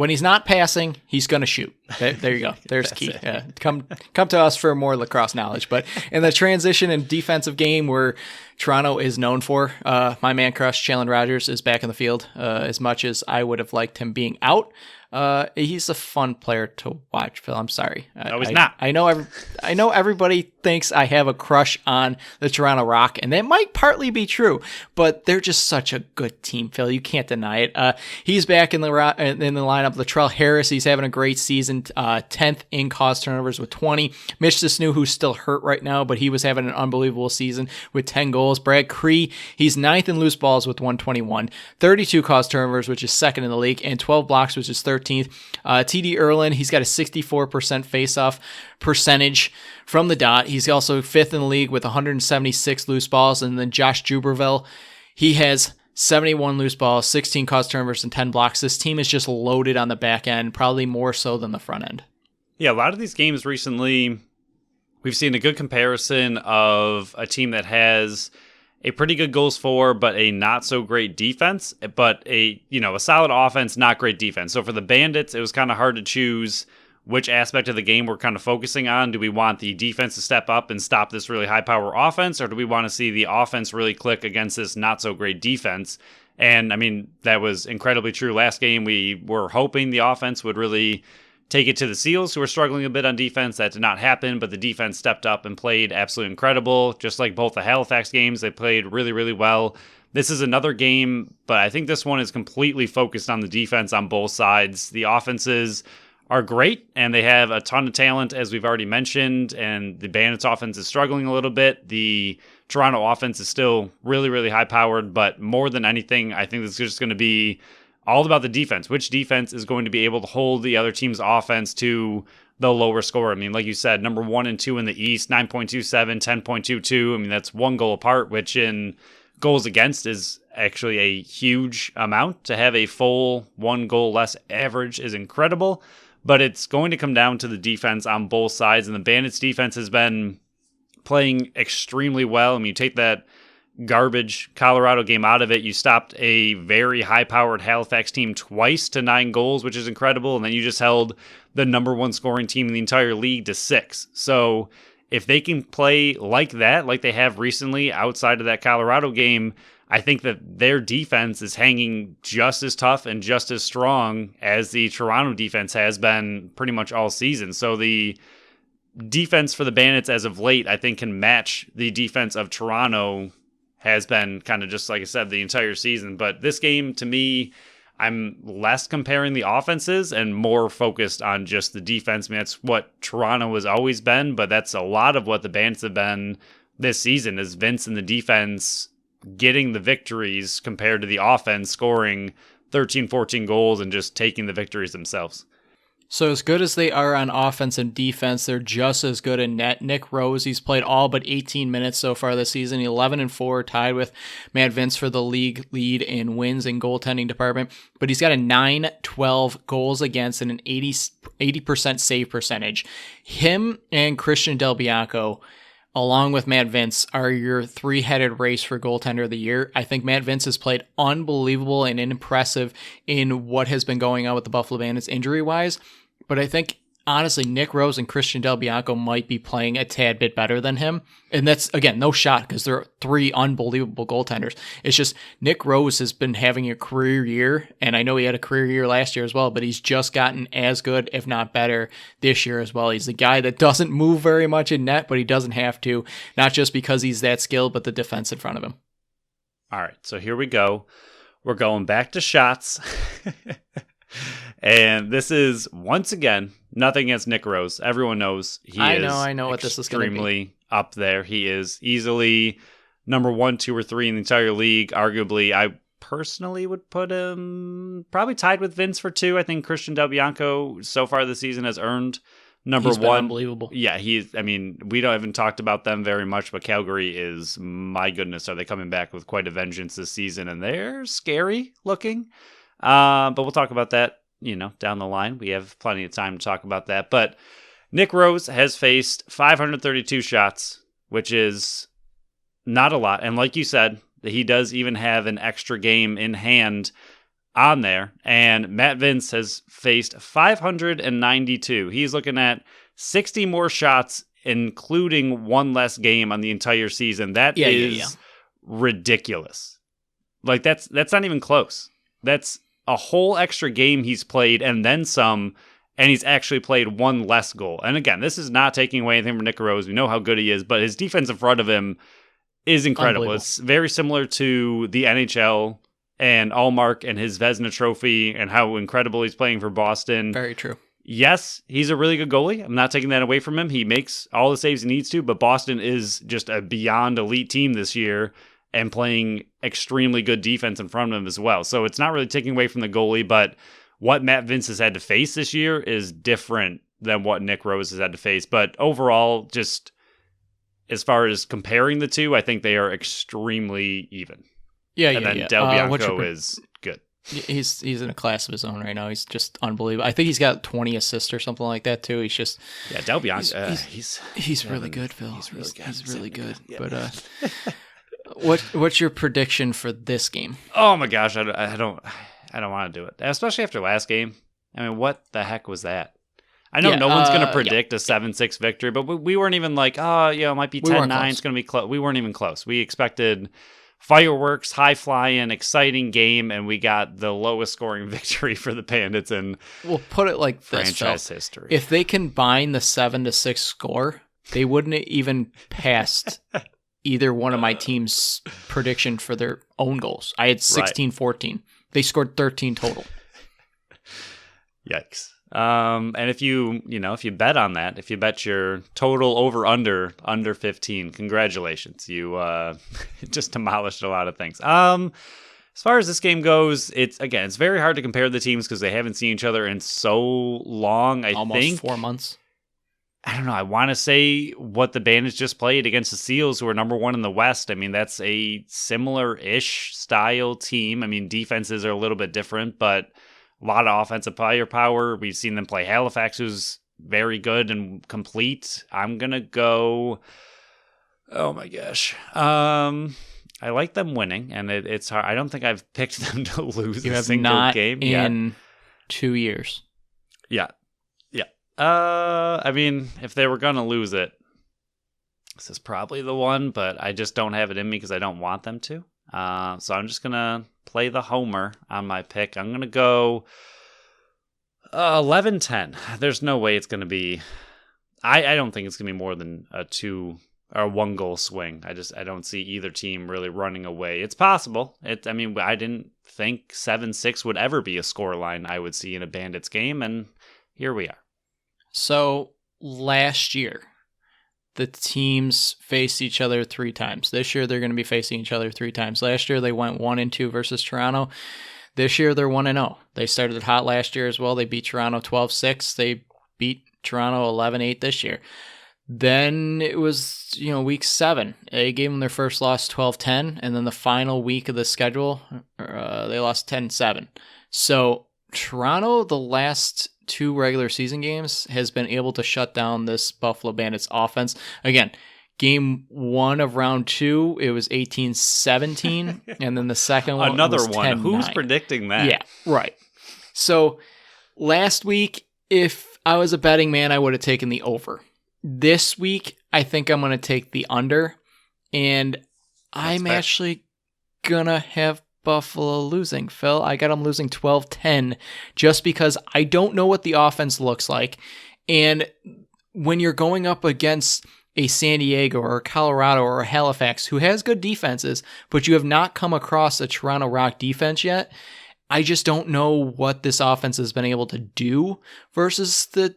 When he's not passing, he's going to shoot. There you go. There's key. Yeah. Come to us for more lacrosse knowledge. But in the transition and defensive game where Toronto is known for, my man crush, Chandler Rogers, is back in the field. As much as I would have liked him being out, he's a fun player to watch, Phil. I'm sorry. No, he's not. I know everybody thinks I have a crush on the Toronto Rock, and that might partly be true, but they're just such a good team, Phil. You can't deny it. He's back in the lineup. Latrell Harris, he's having a great season, 10th in caused turnovers with 20. Mitch Sisneau, who's still hurt right now, but he was having an unbelievable season with 10 goals. Brad Cree, he's 9th in loose balls with 121. 32 caused turnovers, which is 2nd in the league, and 12 blocks, which is 13th. TD Erlin, he's got a 64% face-off percentage from the dot. He's also 5th in the league with 176 loose balls. And then Josh Juberville, he has 71 loose balls, 16 caused turnovers, and 10 blocks. This team is just loaded on the back end, probably more so than the front end. Yeah, a lot of these games recently, we've seen a good comparison of a team that has a pretty good goals for, but a not so great defense, but a solid offense, not great defense. So for the Bandits, it was kind of hard to choose which aspect of the game we're kind of focusing on. Do we want the defense to step up and stop this really high power offense, or do we want to see the offense really click against this not so great defense? And I mean, that was incredibly true last game. We were hoping the offense would really take it to the Seals, who were struggling a bit on defense. That did not happen, but the defense stepped up and played absolutely incredible. Just like both the Halifax games, they played really, really well. This is another game, but I think this one is completely focused on the defense on both sides. The offenses are great, and they have a ton of talent, as we've already mentioned, and the Bandits offense is struggling a little bit. The Toronto offense is still really, really high-powered, but more than anything, I think this is just going to be all about the defense. Which defense is going to be able to hold the other team's offense to the lower score? I mean, like you said, number 1 and 2 in the East, 9.27, 10.22. I mean, that's 1 goal apart, which in goals against is actually a huge amount. To have a full 1 goal less average is incredible, but it's going to come down to the defense on both sides, and the Bandits defense has been playing extremely well. I mean, you take that garbage Colorado game out of it, you stopped a very high-powered Halifax team twice to 9 goals, which is incredible, and then you just held the number 1 scoring team in the entire league to 6. So if they can play like that, like they have recently outside of that Colorado game, I think that their defense is hanging just as tough and just as strong as the Toronto defense has been pretty much all season. So the defense for the Bandits as of late, I think, can match the defense of Toronto has been kind of just, like I said, the entire season. But this game, to me, I'm less comparing the offenses and more focused on just the defense. I mean, that's what Toronto has always been, but that's a lot of what the Bandits have been this season, is Vince and the defense getting the victories compared to the offense scoring 13, 14 goals and just taking the victories themselves. So as good as they are on offense and defense, they're just as good in net. Nick Rose, he's played all but 18 minutes so far this season, 11-4, tied with Matt Vince for the league lead in wins and goaltending department. But he's got a 9-12 goals against and an 80% save percentage. Him and Christian Del Bianco, along with Matt Vince, are your 3-headed race for goaltender of the year. I think Matt Vince has played unbelievable and impressive in what has been going on with the Buffalo Bandits injury-wise. But I think, honestly, Nick Rose and Christian Del Bianco might be playing a tad bit better than him. And that's, again, no shot because they're 3 unbelievable goaltenders. It's just Nick Rose has been having a career year, and I know he had a career year last year as well, but he's just gotten as good, if not better, this year as well. He's the guy that doesn't move very much in net, but he doesn't have to, not just because he's that skilled, but the defense in front of him. All right, so here we go. We're going back to shots. And this is, once again, nothing against Nick Rose. Everyone knows I know what this is going to be. Extremely up there. He is easily number 1, 2, or 3 in the entire league. Arguably, I personally would put him probably tied with Vince for 2. I think Christian Del Bianco so far this season has earned number 1. Unbelievable. Yeah, we haven't talked about them very much, but Calgary is, my goodness, are they coming back with quite a vengeance this season, and they're scary looking. But we'll talk about that, down the line. We have plenty of time to talk about that. But Nick Rose has faced 532 shots, which is not a lot. And like you said, he does even have an extra game in hand. on there, and Matt Vince has faced 592. He's looking at 60 more shots, including one less game on the entire season. That is ridiculous. Like, that's not even close. That's a whole extra game he's played and then some, and he's actually played one less goal. And again, this is not taking away anything from Nick Rose. We know how good he is, but his defense in front of him is incredible. It's very similar to the NHL and Allmark and his Vezina trophy and how incredible he's playing for Boston. Very true. Yes, he's a really good goalie. I'm not taking that away from him. He makes all the saves he needs to, but Boston is just a beyond elite team this year and playing extremely good defense in front of him as well. So it's not really taking away from the goalie, but what Matt Vince has had to face this year is different than what Nick Rose has had to face. But overall, just as far as comparing the two, I think they are extremely even. And then Del Bianco is good. He's in a class of his own right now. He's just unbelievable. I think he's got 20 assists or something like that too. He's just Del Bianco. He's really good, Phil. He's really good. Yeah. But what's your prediction for this game? Oh my gosh, I don't want to do it, especially after last game. I mean, what the heck was that? I know no one's going to predict a 7-6 victory, but we weren't even like, it might be 10-9. It's going to be close. We weren't even close. We expected fireworks, high flying, exciting game, and we got the lowest scoring victory for the Bandits in we'll put it like franchise history. If they combine the 7-6 score, they wouldn't even passed either one of my team's prediction for their own goals. I had 16-14. They scored 13 total. Yikes. And if you bet on that, if you bet your total under 15, congratulations. You just demolished a lot of things. As far as this game goes, it's very hard to compare the teams because they haven't seen each other in so long. Almost 4 months. I don't know. I want to say what the Bandits just played against the Seals, who are number 1 in the West. I mean, that's a similar-ish style team. I mean, defenses are a little bit different, but a lot of offensive firepower. We've seen them play Halifax, who's very good and complete. I'm going to go... Oh, my gosh. I like them winning, and it's hard. I don't think I've picked them to lose a single game yet. In 2 years. Yeah. I mean, if they were going to lose it, this is probably the one, but I just don't have it in me because I don't want them to. So I'm just going to play the homer on my pick. I'm going to go 11-10. There's no way it's going to be... I don't think it's going to be more than a 2 or 1 goal swing. I don't see either team really running away. It's possible. I didn't think 7-6 would ever be a scoreline I would see in a Bandits game, and here we are. So last year, the teams faced each other 3 times. This year, they're going to be facing each other 3 times. Last year, they went 1-2 versus Toronto. This year, they're 1-0. They started hot last year as well. They beat Toronto 12-6. They beat Toronto 11-8 this year. Then it was, week 7. They gave them their first loss 12-10, and then the final week of the schedule, they lost 10-7. So Toronto, the last 2 regular season games, has been able to shut down this Buffalo Bandits offense. Again, game 1 of round 2, it was 18-17, and then the second one was 10-9. Who's predicting that? Yeah, right. So last week, if I was a betting man, I would have taken the over. This week, I think I'm going to take the under, and I'm actually going to have Buffalo losing, Phil. I got them losing 12-10 just because I don't know what the offense looks like. And when you're going up against a San Diego or a Colorado or a Halifax who has good defenses, but you have not come across a Toronto Rock defense yet, I just don't know what this offense has been able to do versus the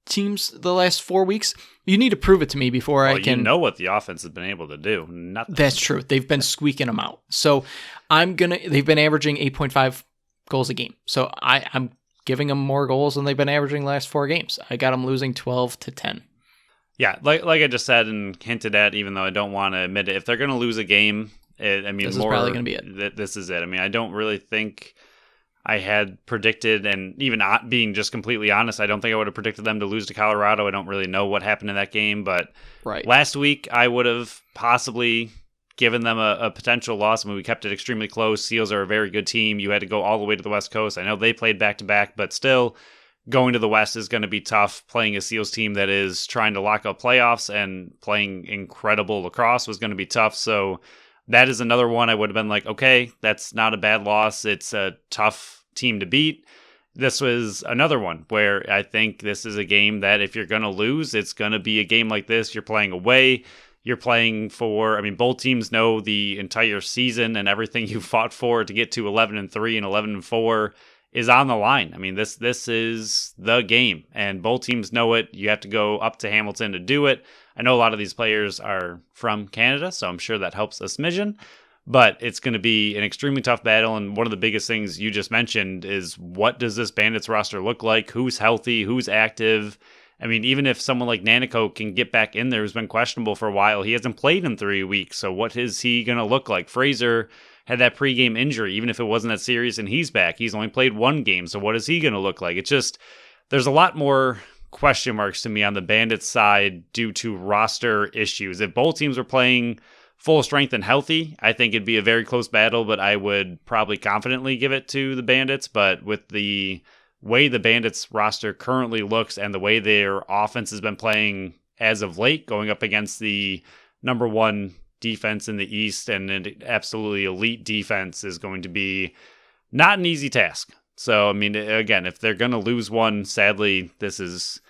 teams the last 4 weeks. You need to prove it to me before I can... You know what the offense has been able to do. Nothing. That's true. They've been squeaking them out. So they've been averaging 8.5 goals a game. So I'm giving them more goals than they've been averaging the last 4 games. I got them losing 12-10. Yeah, like I just said and hinted at, even though I don't want to admit it, if they're going to lose a game, this is probably going to be it. This is it. I mean, I don't really think I had predicted, and even being just completely honest, I don't think I would have predicted them to lose to Colorado. I don't really know what happened in that game, but last week I would have possibly given them a potential loss. I mean, we kept it extremely close. Seals are a very good team. You had to go all the way to the West Coast. I know they played back-to-back, but still, going to the West is going to be tough. Playing a Seals team that is trying to lock up playoffs and playing incredible lacrosse was going to be tough. So that is another one I would have been like, okay, that's not a bad loss. It's a tough team to beat. This was another one where I think this is a game that if you're going to lose, it's going to be a game like this. You're playing away. You're playing for, I mean, both teams know the entire season and everything you fought for to get to 11-3 and 11-4 is on the line. I mean, this is the game, and both teams know it. You have to go up to Hamilton to do it. I know a lot of these players are from Canada, so I'm sure that helps a smidgen. But it's going to be an extremely tough battle, and one of the biggest things you just mentioned is what does this Bandits roster look like? Who's healthy? Who's active? I mean, even if someone like Nanticoke can get back in there, who's been questionable for a while, he hasn't played in 3 weeks, so what is he going to look like? Fraser had that pregame injury, even if it wasn't that serious, and he's back. He's only played 1 game, so what is he going to look like? It's just, there's a lot more question marks to me on the Bandits side due to roster issues. If both teams were playing full strength and healthy, I think it'd be a very close battle, but I would probably confidently give it to the Bandits. But with the way the Bandits roster currently looks and the way their offense has been playing as of late, going up against the number 1 defense in the East and an absolutely elite defense is going to be not an easy task. So, I mean, again, if they're going to lose one, sadly, this is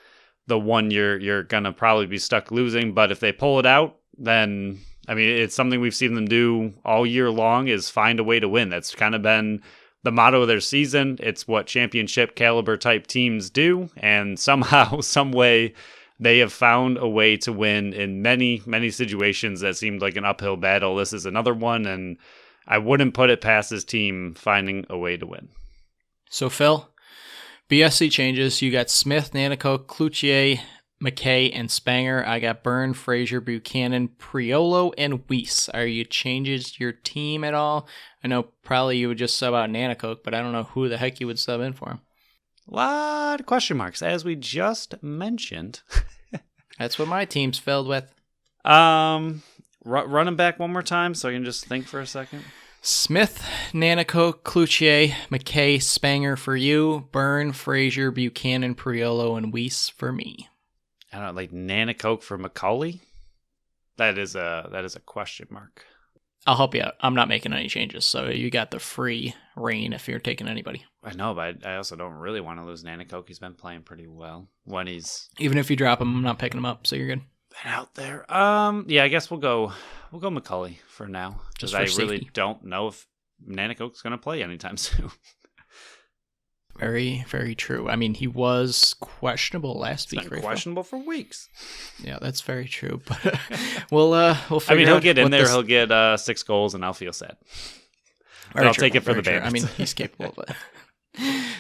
the one you're going to probably be stuck losing. But if they pull it out, then, I mean, it's something we've seen them do all year long is find a way to win. That's kind of been the motto of their season. It's what championship caliber type teams do. And somehow, some way, they have found a way to win in many, many situations that seemed like an uphill battle. This is another one, and I wouldn't put it past this team finding a way to win. So, Phil, BSC changes. You got Smith, Nanticoke, Cloutier, McKay, and Spanger. I got Byrne, Fraser, Buchanan, Priolo, and Weiss. Are you changes your team at all? I know probably you would just sub out Nanticoke, but I don't know who the heck you would sub in for him. A lot of question marks, as we just mentioned. That's what my team's filled with. Run them back one more time so I can just think for a second. Smith, Nanticoke, Cloutier, McKay, Spanger for you, Byrne, Fraser, Buchanan, Priolo, and Weiss for me. I don't know, like Nanticoke for Macaulay? That is a question mark. I'll help you out. I'm not making any changes, so you got the free reign if you're taking anybody. I know, but I also don't really want to lose Nanticoke. He's been playing pretty well when he's... Even if you drop him, I'm not picking him up, so you're good. Been out there. Yeah, I guess we'll go Macaulay for now. Because I really don't know if Nanticoke's going to play anytime soon. Very, very true. I mean, he was questionable last week. Been questionable for weeks. Yeah, that's very true. But we'll figure. I mean, he'll get in there. He'll get 6 goals, and I'll feel sad. But I'll take it for the Bandits. I mean, he's capable of it.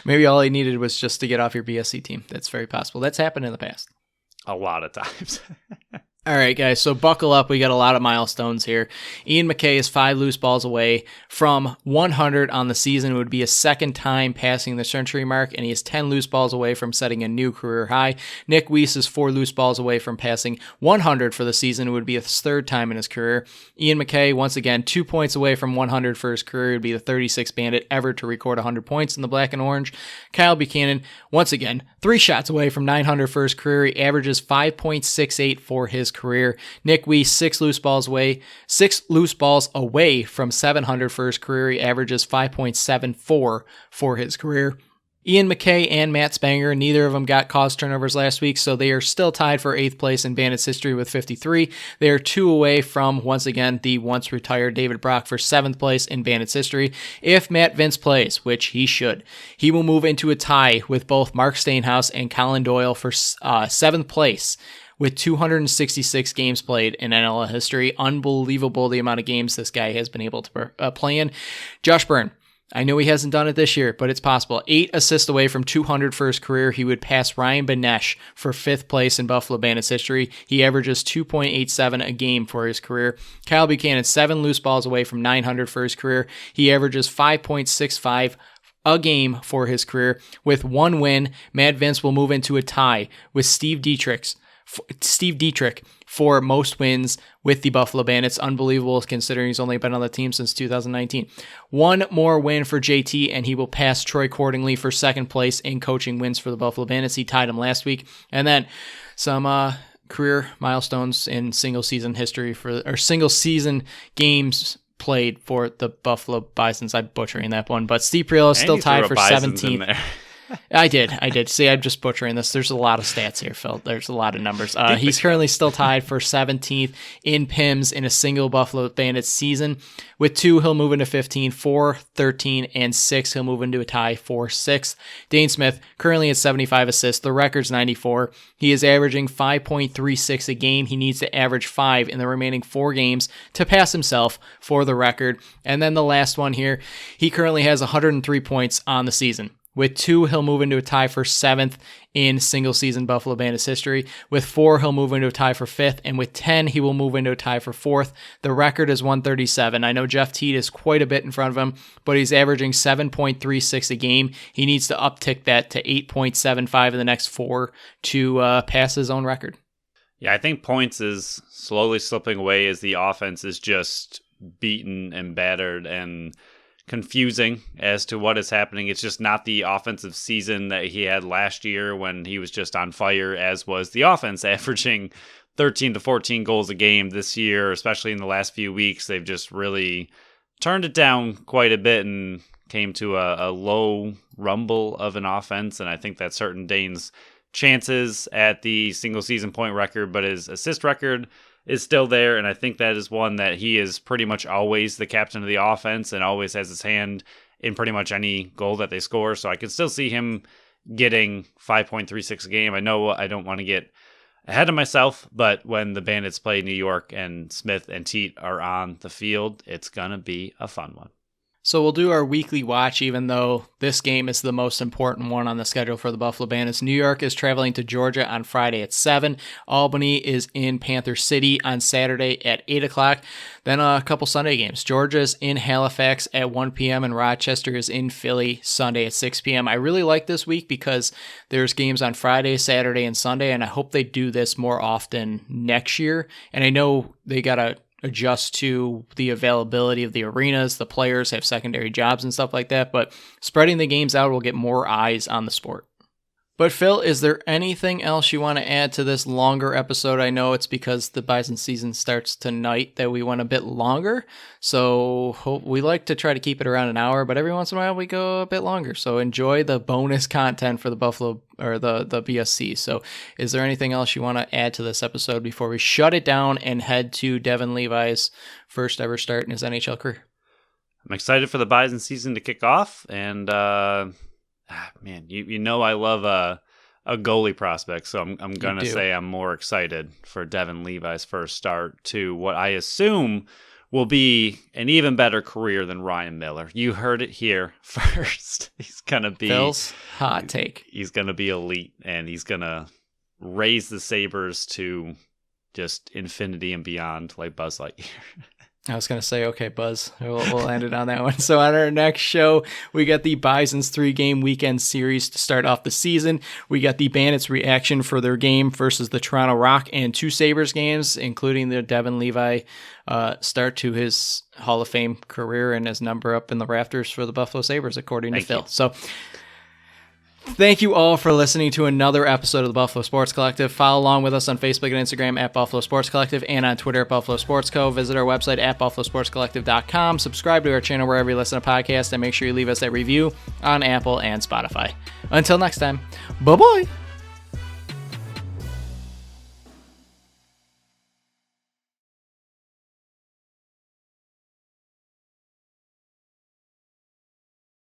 Maybe all he needed was just to get off your BSC team. That's very possible. That's happened in the past. A lot of times. All right, guys, so buckle up. We got a lot of milestones here. Ian McKay is 5 loose balls away from 100 on the season. It would be his second time passing the century mark, and he is 10 loose balls away from setting a new career high. Nick Weiss is 4 loose balls away from passing 100 for the season. It would be his third time in his career. Ian McKay, once again, 2 points away from 100 for his career. It would be the 36th Bandit ever to record 100 points in the black and orange. Kyle Buchanan, once again, 3 shots away from 900 for his career. He averages 5.68 for his career. Nick Weiss, 6 loose balls away from 700 for his career. He averages 5.74 for his career. Ian McKay and Matt Spanger, neither of them got caused turnovers last week, so they are still tied for 8th place in Bandits history with 53. They are 2 away from, once again, the once retired David Brock for 7th place in Bandits history. If Matt Vince plays, which he should, he will move into a tie with both Mark Stainhouse and Colin Doyle for 7th place with 266 games played in NLL history. Unbelievable the amount of games this guy has been able to play in. Josh Byrne, I know he hasn't done it this year, but it's possible. 8 assists away from 200 for his career. He would pass Ryan Benesh for 5th place in Buffalo Bandits history. He averages 2.87 a game for his career. Kyle Buchanan, 7 loose balls away from 900 for his career. He averages 5.65 a game for his career. With 1 win, Matt Vince will move into a tie with Steve Dietrich's Steve Dietrich for most wins with the Buffalo Bandits. Unbelievable considering he's only been on the team since 2019. One more win for JT, and he will pass Troy Cordingley for second place in coaching wins for the Buffalo Bandits. He tied him last week. And then some career milestones in single season games played for the Buffalo Bisons. I'm butchering that one, but Steve Priolo is still tied for 17th. I did. See, I'm just butchering this. There's a lot of stats here, Phil. There's a lot of numbers. He's currently still tied for 17th in PIMS in a single Buffalo Bandits season. With 2, he'll move into 15, 4, 13, and 6. He'll move into a tie for 6th. Dane Smith, currently at 75 assists. The record's 94. He is averaging 5.36 a game. He needs to average 5 in the remaining 4 games to pass himself for the record. And then the last one here, he currently has 103 points on the season. With 2, he'll move into a tie for 7th in single-season Buffalo Bandits history. With 4, he'll move into a tie for 5th. And with 10, he will move into a tie for 4th. The record is 137. I know Jeff Teat is quite a bit in front of him, but he's averaging 7.36 a game. He needs to uptick that to 8.75 in the next 4 to pass his own record. Yeah, I think points is slowly slipping away as the offense is just beaten and battered and confusing as to what is happening. It's just not the offensive season that he had last year when he was just on fire, as was the offense, averaging 13 to 14 goals a game this year, especially in the last few weeks. They've just really turned it down quite a bit and came to a low rumble of an offense, and I think that's hurting Dane's chances at the single season point record, but his assist record is still there, and I think that is one that he is pretty much always the captain of the offense and always has his hand in pretty much any goal that they score. So I can still see him getting 5.36 a game. I know I don't want to get ahead of myself, but when the Bandits play New York and Smith and Teat are on the field, it's going to be a fun one. So we'll do our weekly watch, even though this game is the most important one on the schedule for the Buffalo Bandits. New York is traveling to Georgia on Friday at 7. Albany is in Panther City on Saturday at 8 o'clock. Then a couple Sunday games. Georgia's in Halifax at 1 p.m. and Rochester is in Philly Sunday at 6 p.m. I really like this week because there's games on Friday, Saturday, and Sunday, and I hope they do this more often next year. And I know they got to adjust to the availability of the arenas. The players have secondary jobs and stuff like that, but spreading the games out will get more eyes on the sport. But Phil, is there anything else you want to add to this longer episode? I know it's because the Bison season starts tonight that we went a bit longer. So we like to try to keep it around an hour, but every once in a while we go a bit longer. So enjoy the bonus content for the Buffalo or the BSC. So is there anything else you want to add to this episode before we shut it down and head to Devin Levi's first ever start in his NHL career? I'm excited for the Bison season to kick off, and man, you know I love a goalie prospect, so I'm gonna say I'm more excited for Devin Levi's first start to what I assume will be an even better career than Ryan Miller. You heard it here first. He's gonna be Phil's hot take. He's gonna be elite, and he's gonna raise the Sabres to just infinity and beyond, like Buzz Lightyear. I was going to say, okay, Buzz, we'll end it on that one. So on our next show, we got the Bison's 3-game weekend series to start off the season. We got the Bandits' reaction for their game versus the Toronto Rock and 2 Sabres games, including the Devin Levi start to his Hall of Fame career and his number up in the rafters for the Buffalo Sabres, according to Phil. So thank you all for listening to another episode of the Buffalo Sports Collective. Follow along with us on Facebook and Instagram at Buffalo Sports Collective and on Twitter at Buffalo Sports Co. Visit our website at buffalosportscollective.com. Subscribe to our channel wherever you listen to podcasts, and make sure you leave us a review on Apple and Spotify. Until next time, bye-bye.